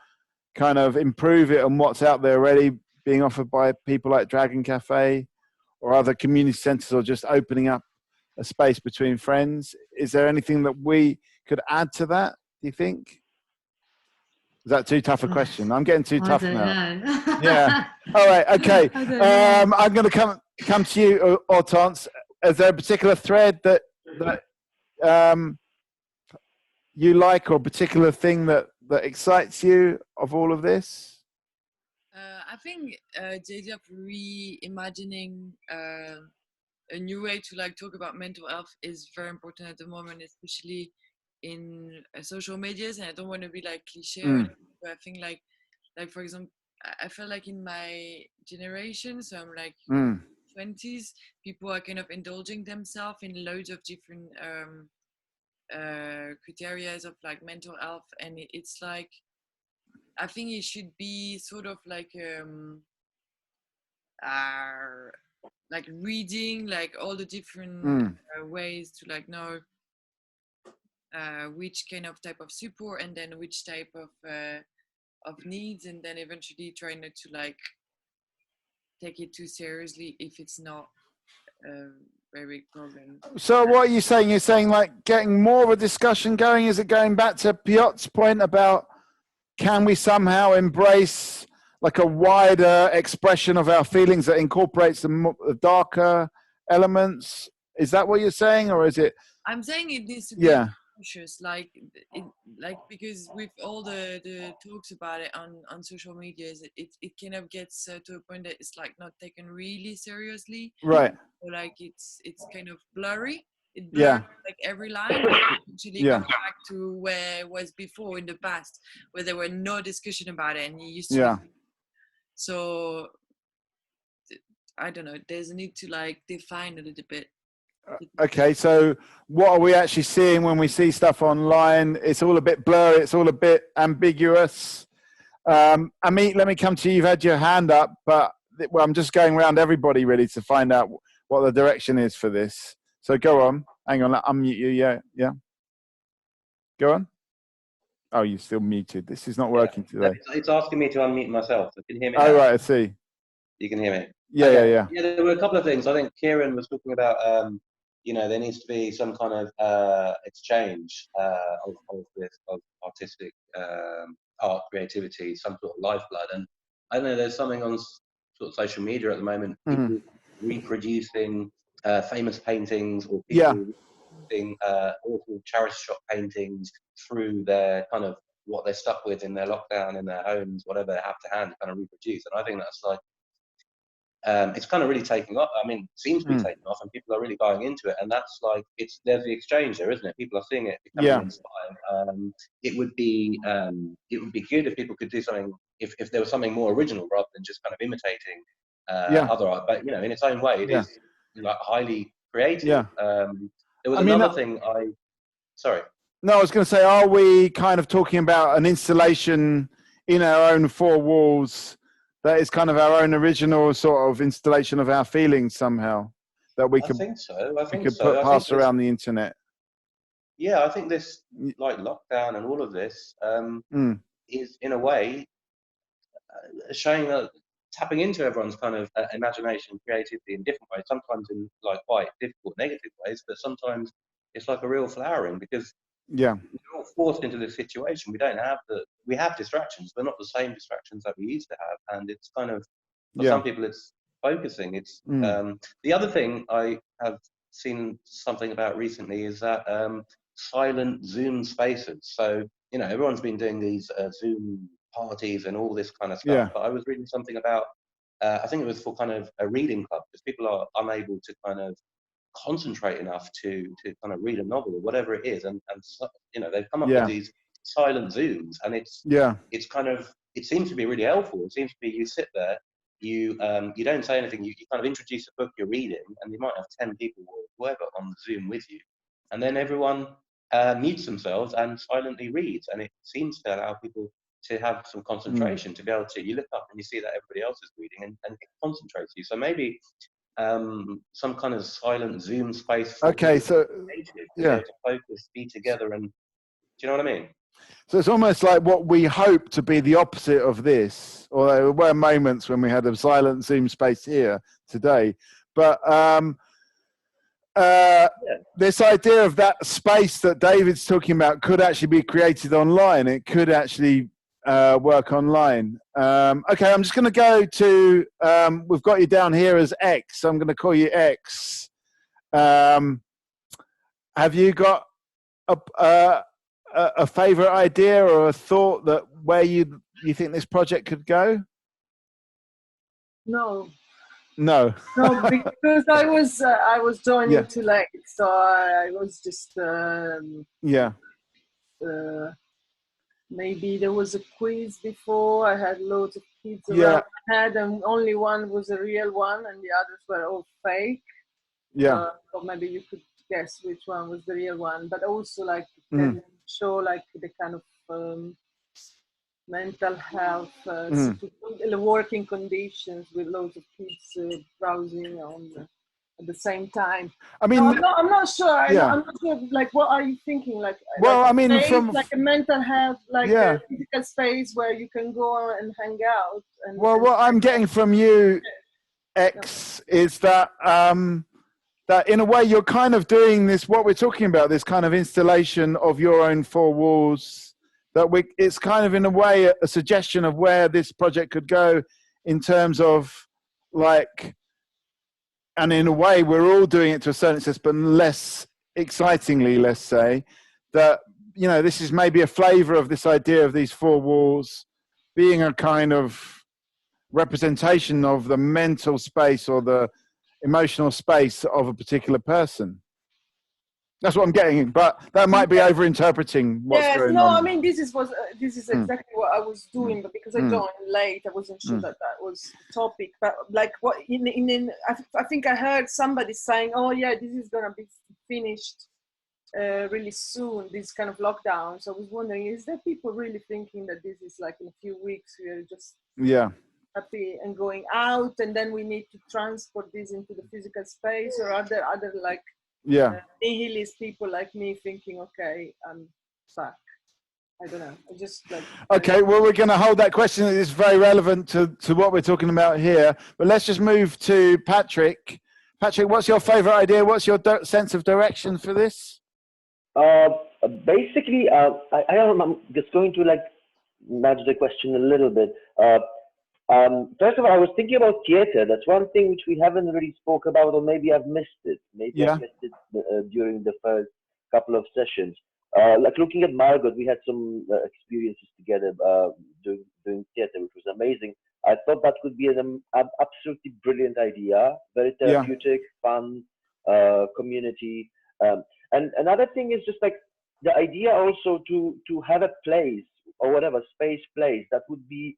kind of improve it on what's out there already being offered by people like Dragon Cafe or other community centres, or just opening up a space between friends? Is there anything that we could add to that, do you think? Is that too tough a question? I'm getting too tough now. Yeah. All right. Okay. I'm going to come to you, Hortense. Is there a particular thread that you like, or a particular thing that excites you of all of this? I think the idea of reimagining a new way to like talk about mental health is very important at the moment, especially in social medias. And I don't want to be like cliche, but I think like for example, I feel like in my generation, so I'm like 20s, people are kind of indulging themselves in loads of different criteria of like mental health, and it's like, I think it should be sort of like reading like all the different ways to like know which kind of type of support, and then which type of needs, and then eventually try not to like take it too seriously if it's not a very big problem. So what are you saying? You're saying like getting more of a discussion going? Is it going back to Piotr's point about, can we somehow embrace like a wider expression of our feelings that incorporates the darker elements? Is that what you're saying, or is it? I'm saying it needs to be conscious, like because with all the talks about it on social media, it kind of gets to a point that it's like not taken really seriously, right? Or like it's kind of blurry. It blurs like every line, actually goes back to where it was before in the past, where there were no discussion about it, and you used to so I don't know, there's a need to like define a little bit. Okay, so what are we actually seeing when we see stuff online? It's all a bit blurry, it's all a bit ambiguous. Amit, let me come to you. You've had your hand up, but I'm just going around everybody really to find out what the direction is for this. So go on. Hang on, I'll unmute you. Yeah. Go on. Oh, you're still muted. This is not working today. It's asking me to unmute myself. So can you hear me now? Oh, right, I see. You can hear me? Yeah. Yeah, there were a couple of things. I think Kieran was talking about, there needs to be some kind of exchange of artistic art, creativity, some sort of lifeblood. And I don't know, there's something on sort of social media at the moment, people reproducing famous paintings, or people reproducing awful charity shop paintings through their kind of what they're stuck with in their lockdown, in their homes, whatever they have to hand, kind of reproduce. And I think that's like, it's kind of really taking off. I mean, it seems to be taking off, and people are really buying into it. And that's like, there's the exchange there, isn't it? People are seeing it, becoming inspired. It would be good if people could do something, if there was something more original rather than just kind of imitating other art. But in its own way, it is like highly creative. There was another thing. Sorry. No, I was going to say, are we kind of talking about an installation in our own four walls that is kind of our own original sort of installation of our feelings somehow, that we could, I think so. I think could put pass around the internet? Yeah, I think this, like lockdown and all of this, is in a way showing that, tapping into everyone's kind of imagination, creativity in different ways, sometimes in like quite difficult, negative ways, but sometimes it's like a real flowering, because we're all forced into this situation. We have distractions, but not the same distractions that we used to have. And it's kind of, for some people, it's focusing. It's the other thing I have seen something about recently is that silent Zoom spaces. So, you know, everyone's been doing these Zoom parties and all this kind of stuff. Yeah. But I was reading something about, I think it was for kind of a reading club, because people are unable to kind of concentrate enough to kind of read a novel or whatever it is. And so, you know, they've come up with these silent Zooms, and it's kind of, it seems to be really helpful. It seems to be, you sit there, you don't say anything, you kind of introduce a book you're reading, and you might have 10 people or whoever on the Zoom with you, and then everyone mutes themselves and silently reads, and it seems to allow people to have some concentration, to be able to, you look up and you see that everybody else is reading, and it concentrates you. So maybe some kind of silent Zoom space for okay, so to be able to focus, be together, and do you know what I mean? So it's almost like what we hope to be the opposite of this, although there were moments when we had a silent Zoom space here today. But this idea of that space that David's talking about could actually be created online. It could actually work online. Okay, I'm just going to go to, we've got you down here as X. So I'm going to call you X. Have you got a favorite idea or a thought that where you think this project could go? No, because I was joining too late, so I was just maybe there was a quiz before. I had loads of kids around my head, and only one was a real one, and the others were all fake. So maybe you could guess which one was the real one, but also like show like the kind of mental health working conditions with loads of kids browsing on at the same time. I mean, I'm not sure. I'm not sure. Like, what are you thinking? Like, well, like I mean, space, like a mental health, like a physical space where you can go and hang out. And, well, what I'm getting from you, X, is that that in a way you're kind of doing this, what we're talking about, this kind of installation of your own four walls, that it's kind of in a way a suggestion of where this project could go in terms of like, and in a way we're all doing it to a certain extent, but less excitingly, let's say, that, you know, this is maybe a flavor of this idea of these four walls being a kind of representation of the mental space or the emotional space of a particular person. That's what I'm getting, but that might be over-interpreting what's going on. I mean, this is exactly what I was doing, but because I joined late, I wasn't sure that was the topic. But like, what I think I heard somebody saying, "Oh yeah, this is gonna be finished really soon." This kind of lockdown. So I was wondering, is there people really thinking that this is like in a few weeks we're just happy and going out, and then we need to transport this into the physical space, or are there other like nihilist people like me thinking, okay, I'm stuck? I don't know. I just like. Okay, well, we're going to hold that question. It's very relevant to what we're talking about here. But let's just move to Patrick. Patrick, what's your favorite idea? What's your sense of direction for this? Basically, I'm just going to like nudge the question a little bit. First of all, I was thinking about theater. That's one thing which we haven't really spoke about, or maybe I've missed it. Maybe I missed it during the first couple of sessions. Like looking at Margot, we had some experiences together doing theater, which was amazing. I thought that could be an absolutely brilliant idea, very therapeutic, fun, community. And another thing is just like the idea also to have a place or whatever place that would be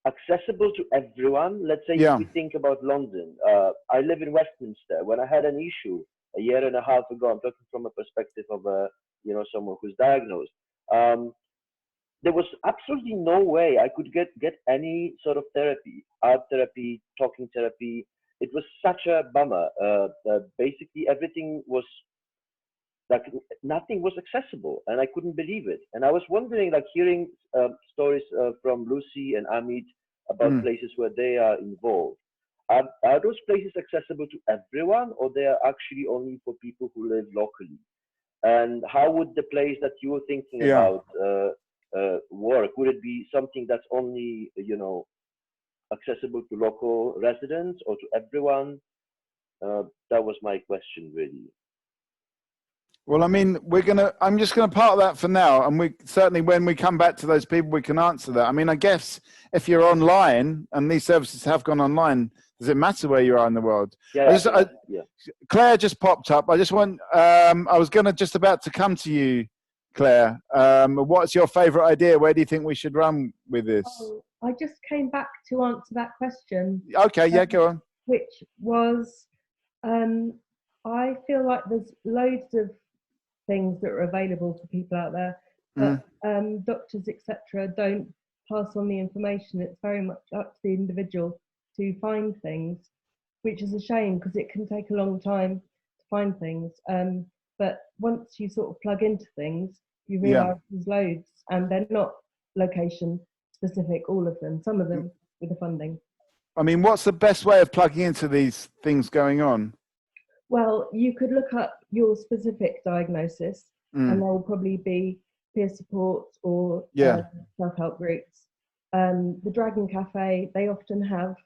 accessible to everyone. Let's say if we think about London, I live in Westminster. When I had an issue a year and a half ago, I'm talking from a perspective of someone who's diagnosed. There was absolutely no way I could get any sort of therapy, art therapy, talking therapy. It was such a bummer. Basically, everything was like nothing was accessible, and I couldn't believe it. And I was wondering, like hearing stories from Lucy and Amit about places where they are involved. Are those places accessible to everyone, or they are actually only for people who live locally? And how would the place that you were thinking about work? Would it be something that's only accessible to local residents or to everyone? That was my question, really. Well, I mean, I'm just gonna park that for now, and we certainly, when we come back to those people, we can answer that. I mean, I guess if you're online and these services have gone online, does it matter where you are in the world? Yeah. Claire just popped up. I just want. I was just about to come to you, Claire. What's your favourite idea? Where do you think we should run with this? Oh, I just came back to answer that question. Okay, yeah, go on. Which was, I feel like there's loads of things that are available for people out there, but doctors, etc., don't pass on the information. It's very much up to the individual to find things, which is a shame because it can take a long time to find things. But once you sort of plug into things, you realise there's loads, and they're not location specific, all of them, some of them with the funding. I mean, what's the best way of plugging into these things going on? Well, you could look up your specific diagnosis, and there will probably be peer support or self-help groups. The Dragon Cafe, they often have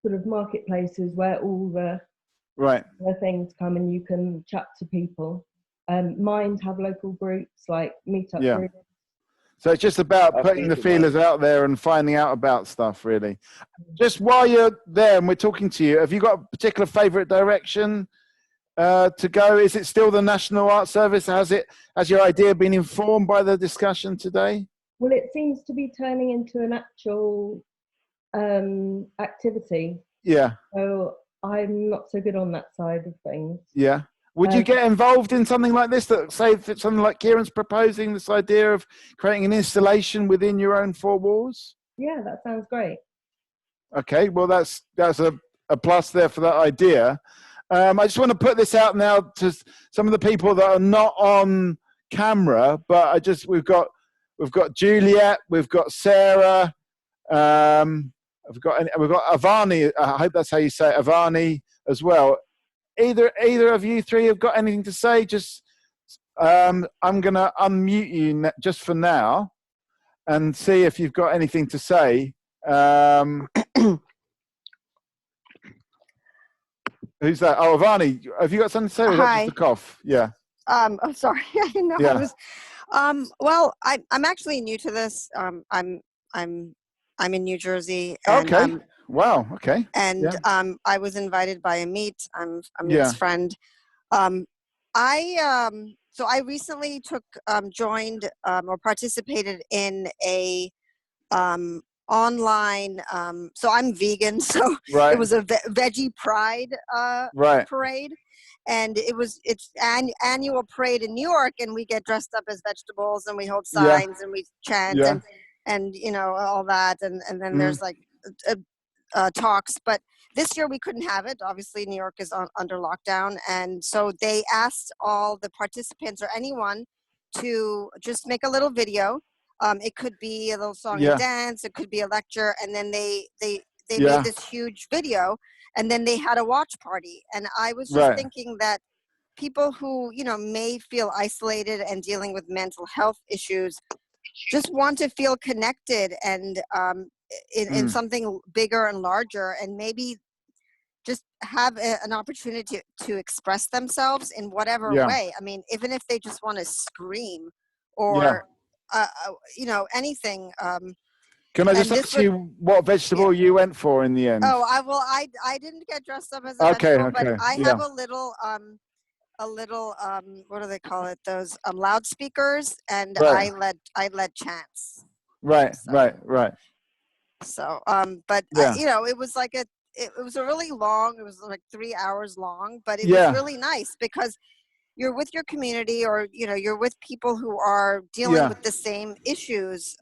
sort of marketplaces where all the things come and you can chat to people. Mind have local groups like meetup groups. So it's just about putting the feelers out there and finding out about stuff, really. Just while you're there and we're talking to you, have you got a particular favourite direction to go? Is it still the National Art Service? Has your idea been informed by the discussion today? Well, it seems to be turning into an actual activity. Yeah. So I'm not so good on that side of things. Yeah. Would you get involved in something like this? That, say, if it's something like Kieran's proposing, this idea of creating an installation within your own four walls? Yeah, that sounds great. Okay, well, that's a plus there for that idea. I just want to put this out now to some of the people that are not on camera, but we've got Juliet, we've got Sarah, we've got Avani. I hope that's how you say it, Avani as well. Either of you three have got anything to say? Just I'm going to unmute you just for now and see if you've got anything to say. Who's that? Oh, Avani, have you got something to say? Or is that just a cough? Yeah. I'm sorry. I didn't know I was. Well, I'm actually new to this. I'm in New Jersey. And, okay. Wow. Okay. And I was invited by Amit. I'm Amit's friend. So I recently joined or participated in a online. So I'm vegan. So it was a Veggie Pride parade. And it's an annual parade in New York, and we get dressed up as vegetables, and we hold signs, and we chant, and you know, all that, and then there's like talks. But this year we couldn't have it. Obviously, New York is under lockdown, and so they asked all the participants or anyone to just make a little video. It could be a little song and dance. It could be a lecture, and then they made this huge video. And then they had a watch party. And I was just thinking that people who, you know, may feel isolated and dealing with mental health issues just want to feel connected and in something bigger and larger, and maybe just have an opportunity to express themselves in whatever way. I mean, even if they just want to scream or, you know, anything. Can I just ask you what vegetable you went for in the end? Oh, I didn't get dressed up as a vegetable, but I have a little what do they call it? Those loudspeakers, and I led chants. Right. So, but you know, it was like it was a really long. It was like 3 hours long, but it was really nice because you're with your community, or you know, you're with people who are dealing with the same issues.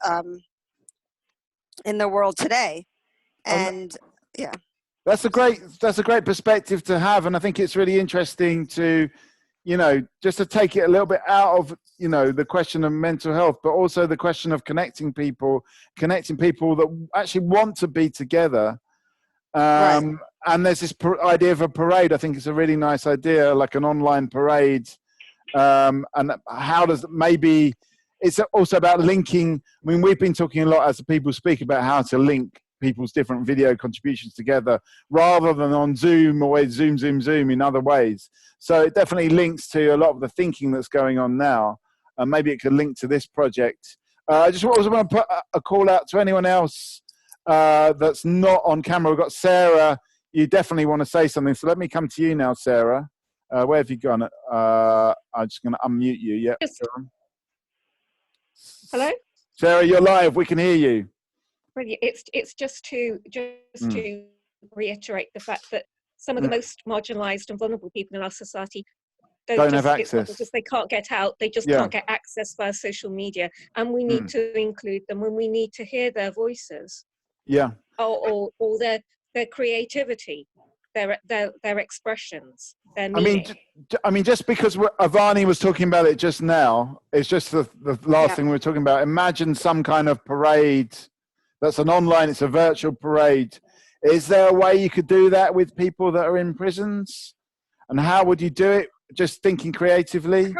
In the world today, and that's a great perspective to have, and I think it's really interesting to, you know, just to take it a little bit out of, you know, the question of mental health, but also the question of connecting people that actually want to be together. And there's this idea of a parade. I think it's a really nice idea, like an online parade. And how does maybe. It's also about linking. I mean, we've been talking a lot as people speak about how to link people's different video contributions together, rather than on Zoom, always Zoom in other ways. So it definitely links to a lot of the thinking that's going on now. And maybe it could link to this project. I just also want to put a call out to anyone else that's not on camera. We've got Sarah. You definitely want to say something. So let me come to you now, Sarah. Where have you gone? I'm just going to unmute you. Yep. Hello? Sarah, you're live. We can hear you. Brilliant. It's just to reiterate the fact that some of the most marginalised and vulnerable people in our society don't have access. It's not just they can't get out, they just can't get access via social media. And we need to include them, and we need to hear their voices. Yeah. Or their creativity, their expressions, their meaning. I mean, just because Avani was talking about it just now, it's just the last thing we were talking about. Imagine some kind of parade that's an online, it's a virtual parade. Is there a way you could do that with people that are in prisons? And how would you do it? Just thinking creatively?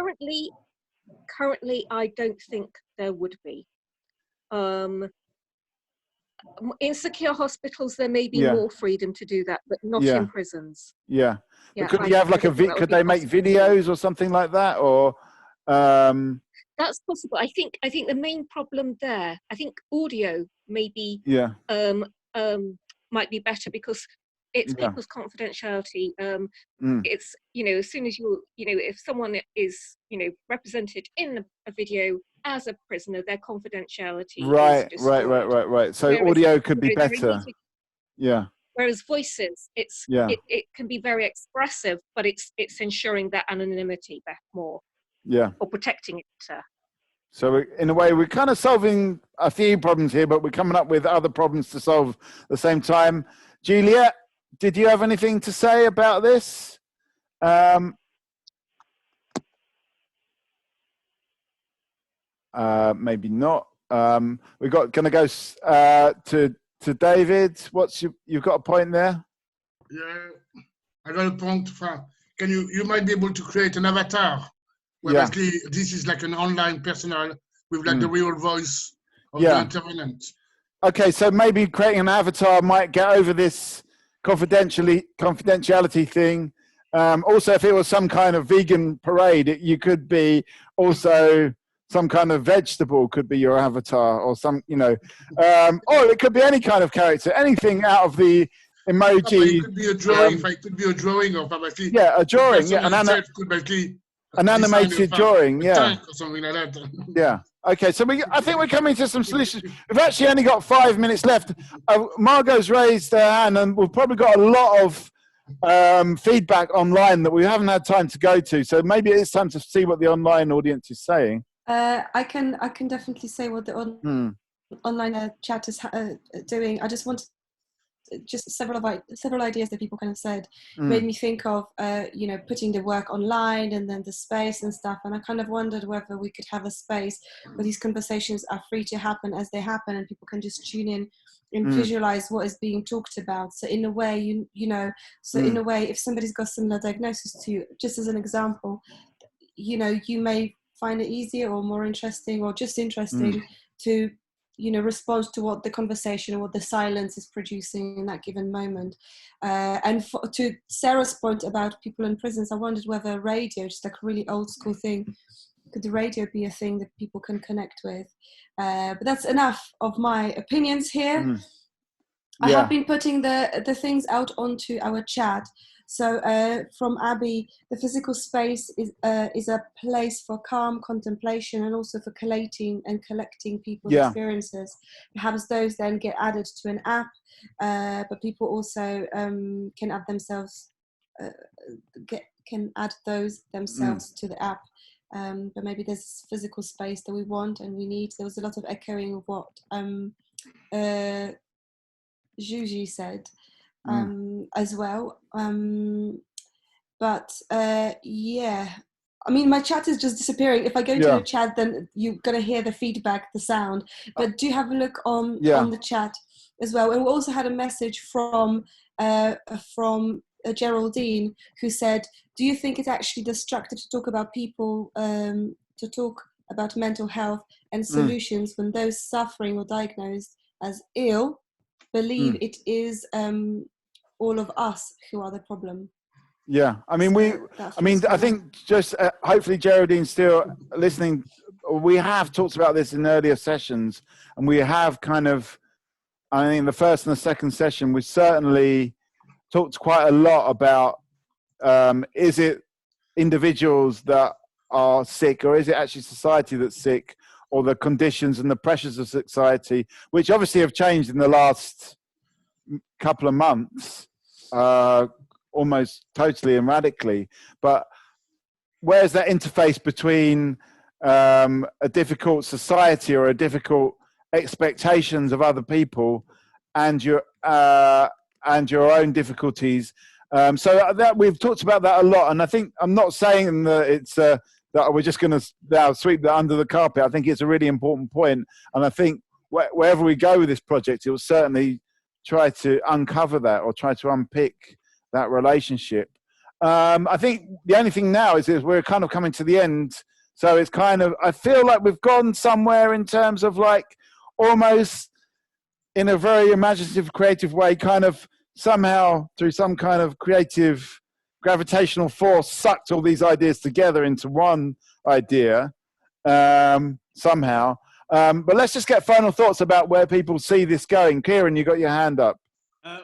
Currently, I don't think there would be. In secure hospitals, there may be more freedom to do that, but not in prisons. Yeah. But could you have like could they make videos or something like that? Or that's possible. I think the main problem there, I think audio maybe might be better, because it's people's confidentiality. It's, as soon as if someone is, represented in a video as a prisoner, their confidentiality is destroyed. Right. So audio could be better. Whereas voices, it can be very expressive, but it's ensuring that anonymity more. Or protecting it. So in a way, we're kind of solving a few problems here, but we're coming up with other problems to solve at the same time. Juliet, did you have anything to say about this? Maybe not. We're going to go to David. You've got a point there? Yeah, I got a point. You might be able to create an avatar where basically this is like an online personal with like the real voice of the intervenant. Okay, so maybe creating an avatar might get over this confidentiality thing. Also, if it was some kind of vegan parade, you could be also some kind of vegetable could be your avatar, or some, or it could be any kind of character, anything out of the emoji. It could be a drawing. It could be a drawing of a drawing. An animated drawing. Or something like that. Okay, so I think we're coming to some solutions. We've actually only got 5 minutes left. Margot's raised her hand, and we've probably got a lot of feedback online that we haven't had time to go to. So maybe it's time to see what the online audience is saying. I can definitely say what the online chat is doing. I just wanted several ideas that people kind of said made me think of putting the work online and then the space and stuff, and I kind of wondered whether we could have a space where these conversations are free to happen as they happen, and people can just tune in and visualize what is being talked about. So in a way, in a way, if somebody's got similar diagnosis to you, just as an example, you may find it easier or more interesting or just interesting to respond to what the conversation or what the silence is producing in that given moment. And to Sarah's point about people in prisons, I wondered whether radio, just like a really old school thing, could the radio be a thing that people can connect with? But that's enough of my opinions here. I have been putting the things out onto our chat. So from Abby, the physical space is a place for calm contemplation and also for collating and collecting people's experiences. Perhaps those then get added to an app, but people also can add themselves, can add those themselves to the app. But maybe there's physical space that we want and we need. There was a lot of echoing of what Juji said. As well, but I mean, my chat is just disappearing. If I go to the chat, then you're gonna hear the feedback, the sound. But do have a look on the chat as well. And we also had a message from Geraldine, who said, "Do you think it's actually destructive to talk about people, to talk about mental health and solutions when those suffering or diagnosed as ill believe it is all of us who are the problem. Yeah, I mean, I think just hopefully Geraldine's still listening. We have talked about this in earlier sessions, and we have kind of, I think the first and the second session, we certainly talked quite a lot about, is it individuals that are sick, or is it actually society that's sick, or the conditions and the pressures of society, which obviously have changed in the last couple of months, almost totally and radically. But where's that interface between a difficult society or a difficult expectations of other people and your own difficulties? So that we've talked about that a lot, and I think I'm not saying that it's that we're just going to now sweep that under the carpet. I think it's a really important point, and I think wherever we go with this project, it will certainly try to uncover that or try to unpick that relationship. I think the only thing now is we're kind of coming to the end, so it's kind of, I feel like we've gone somewhere in terms of like almost in a very imaginative, creative way, kind of somehow through some kind of creative gravitational force sucked all these ideas together into one idea somehow. But let's just get final thoughts about where people see this going. Kieran, you got your hand up.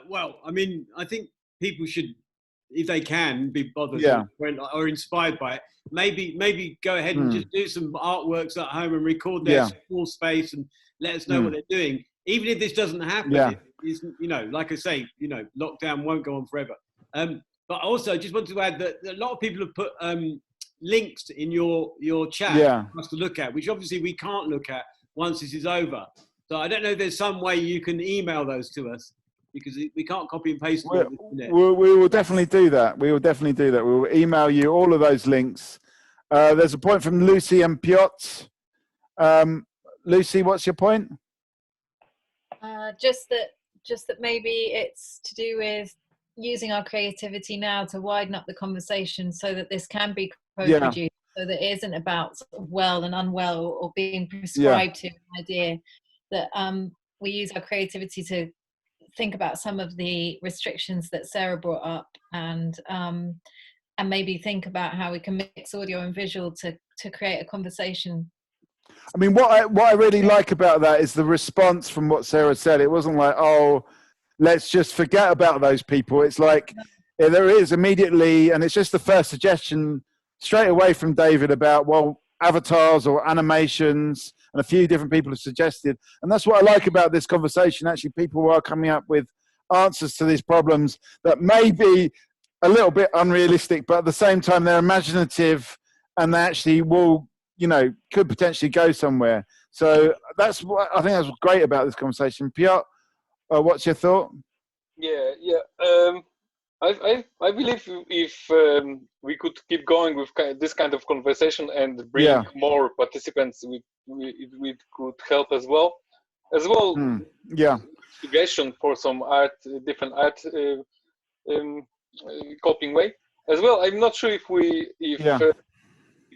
Well, I mean, I think people should, if they can, be bothered or inspired by it. Maybe go ahead and just do some artworks at home and record their small space and let us know what they're doing. Even if this doesn't happen, you know, like I say, you know, lockdown won't go on forever. But also, I just want to add that a lot of people have put links in your chat for us to look at, which obviously we can't look at once this is over. So I don't know if there's some way you can email those to us, because we can't copy and paste them. We will definitely do that. We will definitely do that. We will email you all of those links. There's a point from Lucy and Piotr. Lucy, what's your point? Just that maybe it's to do with using our creativity now to widen up the conversation so that this can be co-produced, so that it isn't about sort of well and unwell or being prescribed to an idea, that we use our creativity to think about some of the restrictions that Sarah brought up, and maybe think about how we can mix audio and visual to create a conversation. I mean, what I really like about that is the response from what Sarah said. It wasn't like, oh, let's just forget about those people. It's like there is immediately, and it's just the first suggestion straight away from David about, well, avatars or animations, and a few different people have suggested. And that's what I like about this conversation. Actually, people are coming up with answers to these problems that may be a little bit unrealistic, but at the same time, they're imaginative and they actually will, you know, could potentially go somewhere. So that's what I think that's great about this conversation. Piotr, what's your thought? I believe if we could keep going with this kind of conversation and bring more participants, it could help as well. Suggestion for some different art coping way as well. I'm not sure if it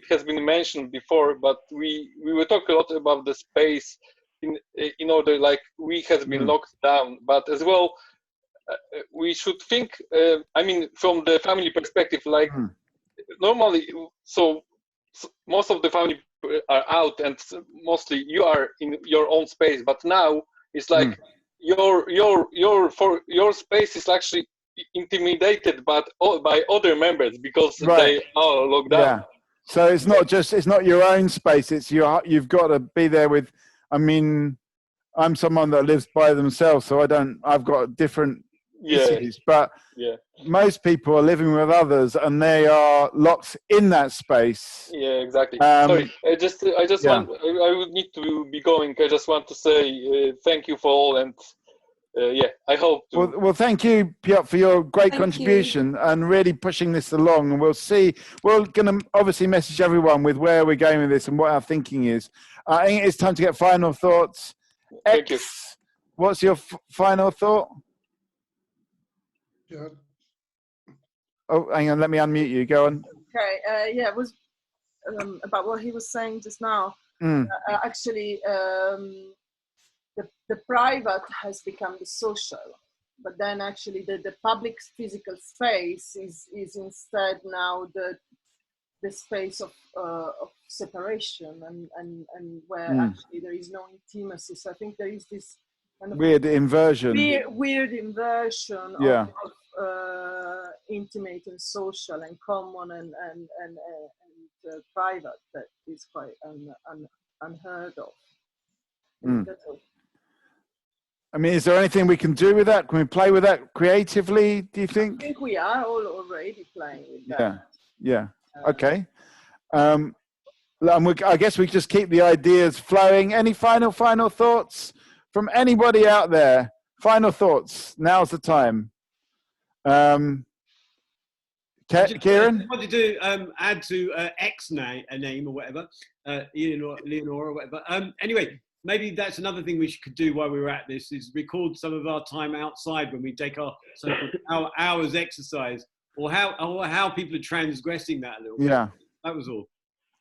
has been mentioned before, but we will talk a lot about the space in order, like we has been locked down, but as well we should think, I mean, from the family perspective, like normally, so most of the family are out and mostly you are in your own space, but now it's like your space is actually intimidated by other members because they are locked down. So it's not your own space, it's you've got to be there with, I mean, I'm someone that lives by themselves, so I've got different issues, but most people are living with others and they are locked in that space. Exactly. Sorry, I just want, I would need to be going. I just want to say thank you for all, and I hope well, thank you, Piotr, for your great contribution and really pushing this along. And we're going to obviously message everyone with where we're going with this and what our thinking is. I think it's time to get final thoughts. Thank you. What's your final thought? Oh, hang on, let me unmute you. Go on. Okay, it was about what he was saying just now. Actually, the private has become the social, but then actually the public physical space is instead now the space of separation and where actually there is no intimacy. So I think there is this kind of weird inversion. Weird inversion of intimate and social and common and private that is quite unheard of. I mean, is there anything we can do with that? Can we play with that creatively, do you think? I think we are all already playing with that. Yeah. Okay. I guess we just keep the ideas flowing. Any final thoughts from anybody out there? Final thoughts. Now's the time. Kieran? I wanted to add to X a name or whatever, Leonora or whatever. Anyway, maybe that's another thing we could do while we were at this, is record some of our time outside when we take our hours exercise, or how people are transgressing that a little bit. Yeah. That was all.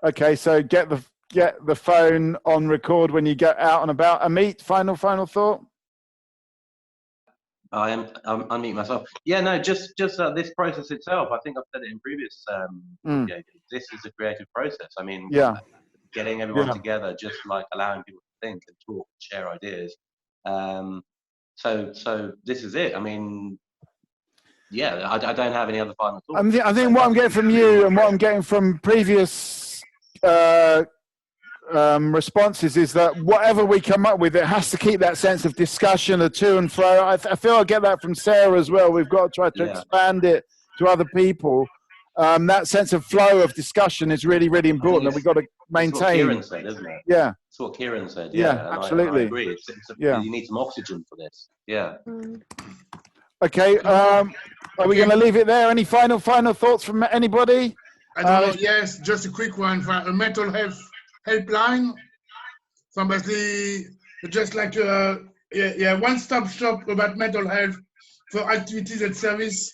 Okay, so get the phone on record when you get out and about. Amit, final thought? I'm unmuting myself. Yeah, no, just this process itself. I think I've said it in previous videos. This is a creative process. I mean, getting everyone together, just like allowing people to think and talk, and share ideas. So this is it. I mean, I don't have any other final thoughts. I think what I'm getting from you and what I'm getting from previous responses is that whatever we come up with, it has to keep that sense of discussion, a to and fro. I feel I get that from Sarah as well. We've got to try to expand it to other people. That sense of flow of discussion is really, really important that we've got to maintain. That's what Kieran said, isn't it? Yeah. That's what Kieran said. Yeah, absolutely. I agree. You need some oxygen for this. Yeah. Okay. Are we going to leave it there? Any final thoughts from anybody? I don't know. Yes, just a quick one for a mental health helpline. So basically, just like one-stop shop about mental health for activities and service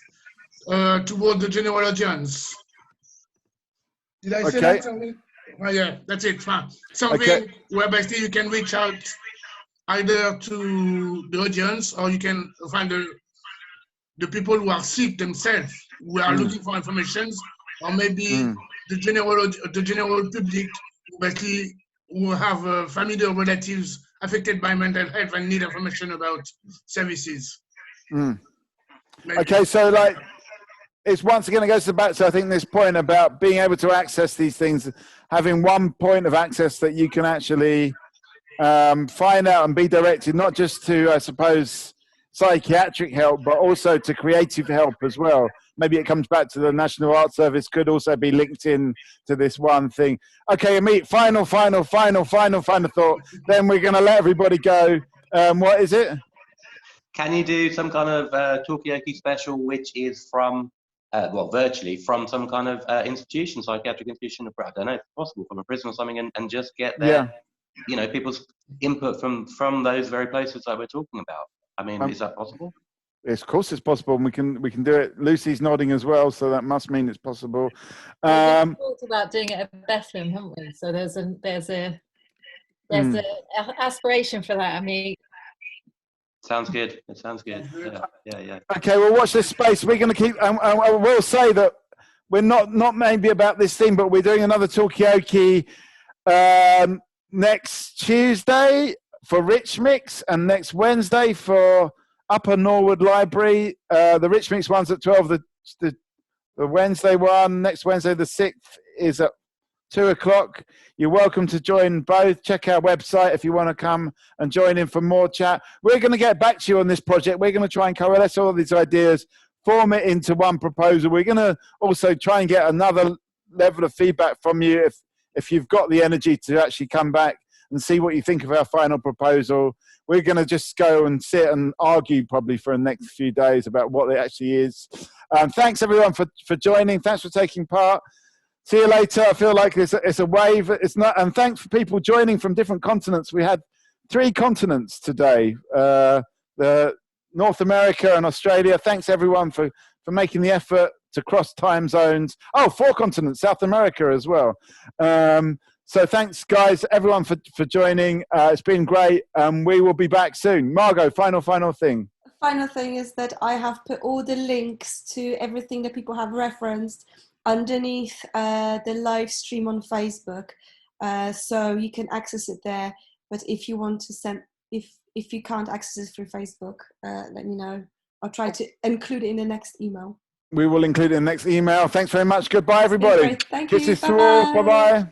toward the general audience. Did I say that? Something? Oh, yeah, that's it. Something where basically you can reach out either to the audience, or you can find the people who are sick themselves, who are looking for information, or maybe the general public, basically, who have family or relatives affected by mental health and need information about services. Okay, so like, it's once again, it goes back to, I think, this point about being able to access these things, having one point of access that you can actually find out and be directed, not just to, I suppose, psychiatric help, but also to creative help as well. Maybe it comes back to the National Art Service, could also be linked in to this one thing. Okay, Amit, final thought. Then we're going to let everybody go. What is it? Can you do some kind of talkie-okey special, which is from, virtually from some kind of institution, psychiatric institution, I don't know, if possible, from a prison or something, and just get their, people's input from those very places that we're talking about. I mean, is that possible? Yes, of course it's possible, and we can do it. Lucy's nodding as well, so that must mean it's possible. We've talked about doing it at Bethlehem, haven't we? So there's an aspiration for that. I mean, sounds good. It sounds good. Yeah. Okay, well, watch this space. We're going to keep. I will say that we're not maybe about this thing, but we're doing another talkie-okey next Tuesday for Rich Mix, and next Wednesday for Upper Norwood Library. The Rich Mix one's at 12. The Wednesday one, next Wednesday the 6th, is at 2 o'clock. You're welcome to join both. Check our website if you want to come and join in for more chat. We're going to get back to you on this project. We're going to try and coalesce all of these ideas, form it into one proposal. We're going to also try and get another level of feedback from you if you've got the energy to actually come back and see what you think of our final proposal. We're going to just go and sit and argue probably for the next few days about what it actually is. Thanks everyone for joining. Thanks for taking part. See you later. I feel like it's a wave. It's not. And thanks for people joining from different continents. We had 3 continents today. The North America and Australia. Thanks everyone for making the effort to cross time zones. Oh, 4 continents, South America as well. So thanks, guys, everyone for joining. It's been great. We will be back soon. Margot, final thing. Final thing is that I have put all the links to everything that people have referenced underneath the live stream on Facebook, so you can access it there. But if you want to send, if you can't access it through Facebook, let me know. I'll try to include it in the next email. We will include it in the next email. Thanks very much. Goodbye, everybody. Thank you. Kisses to all. Bye-bye.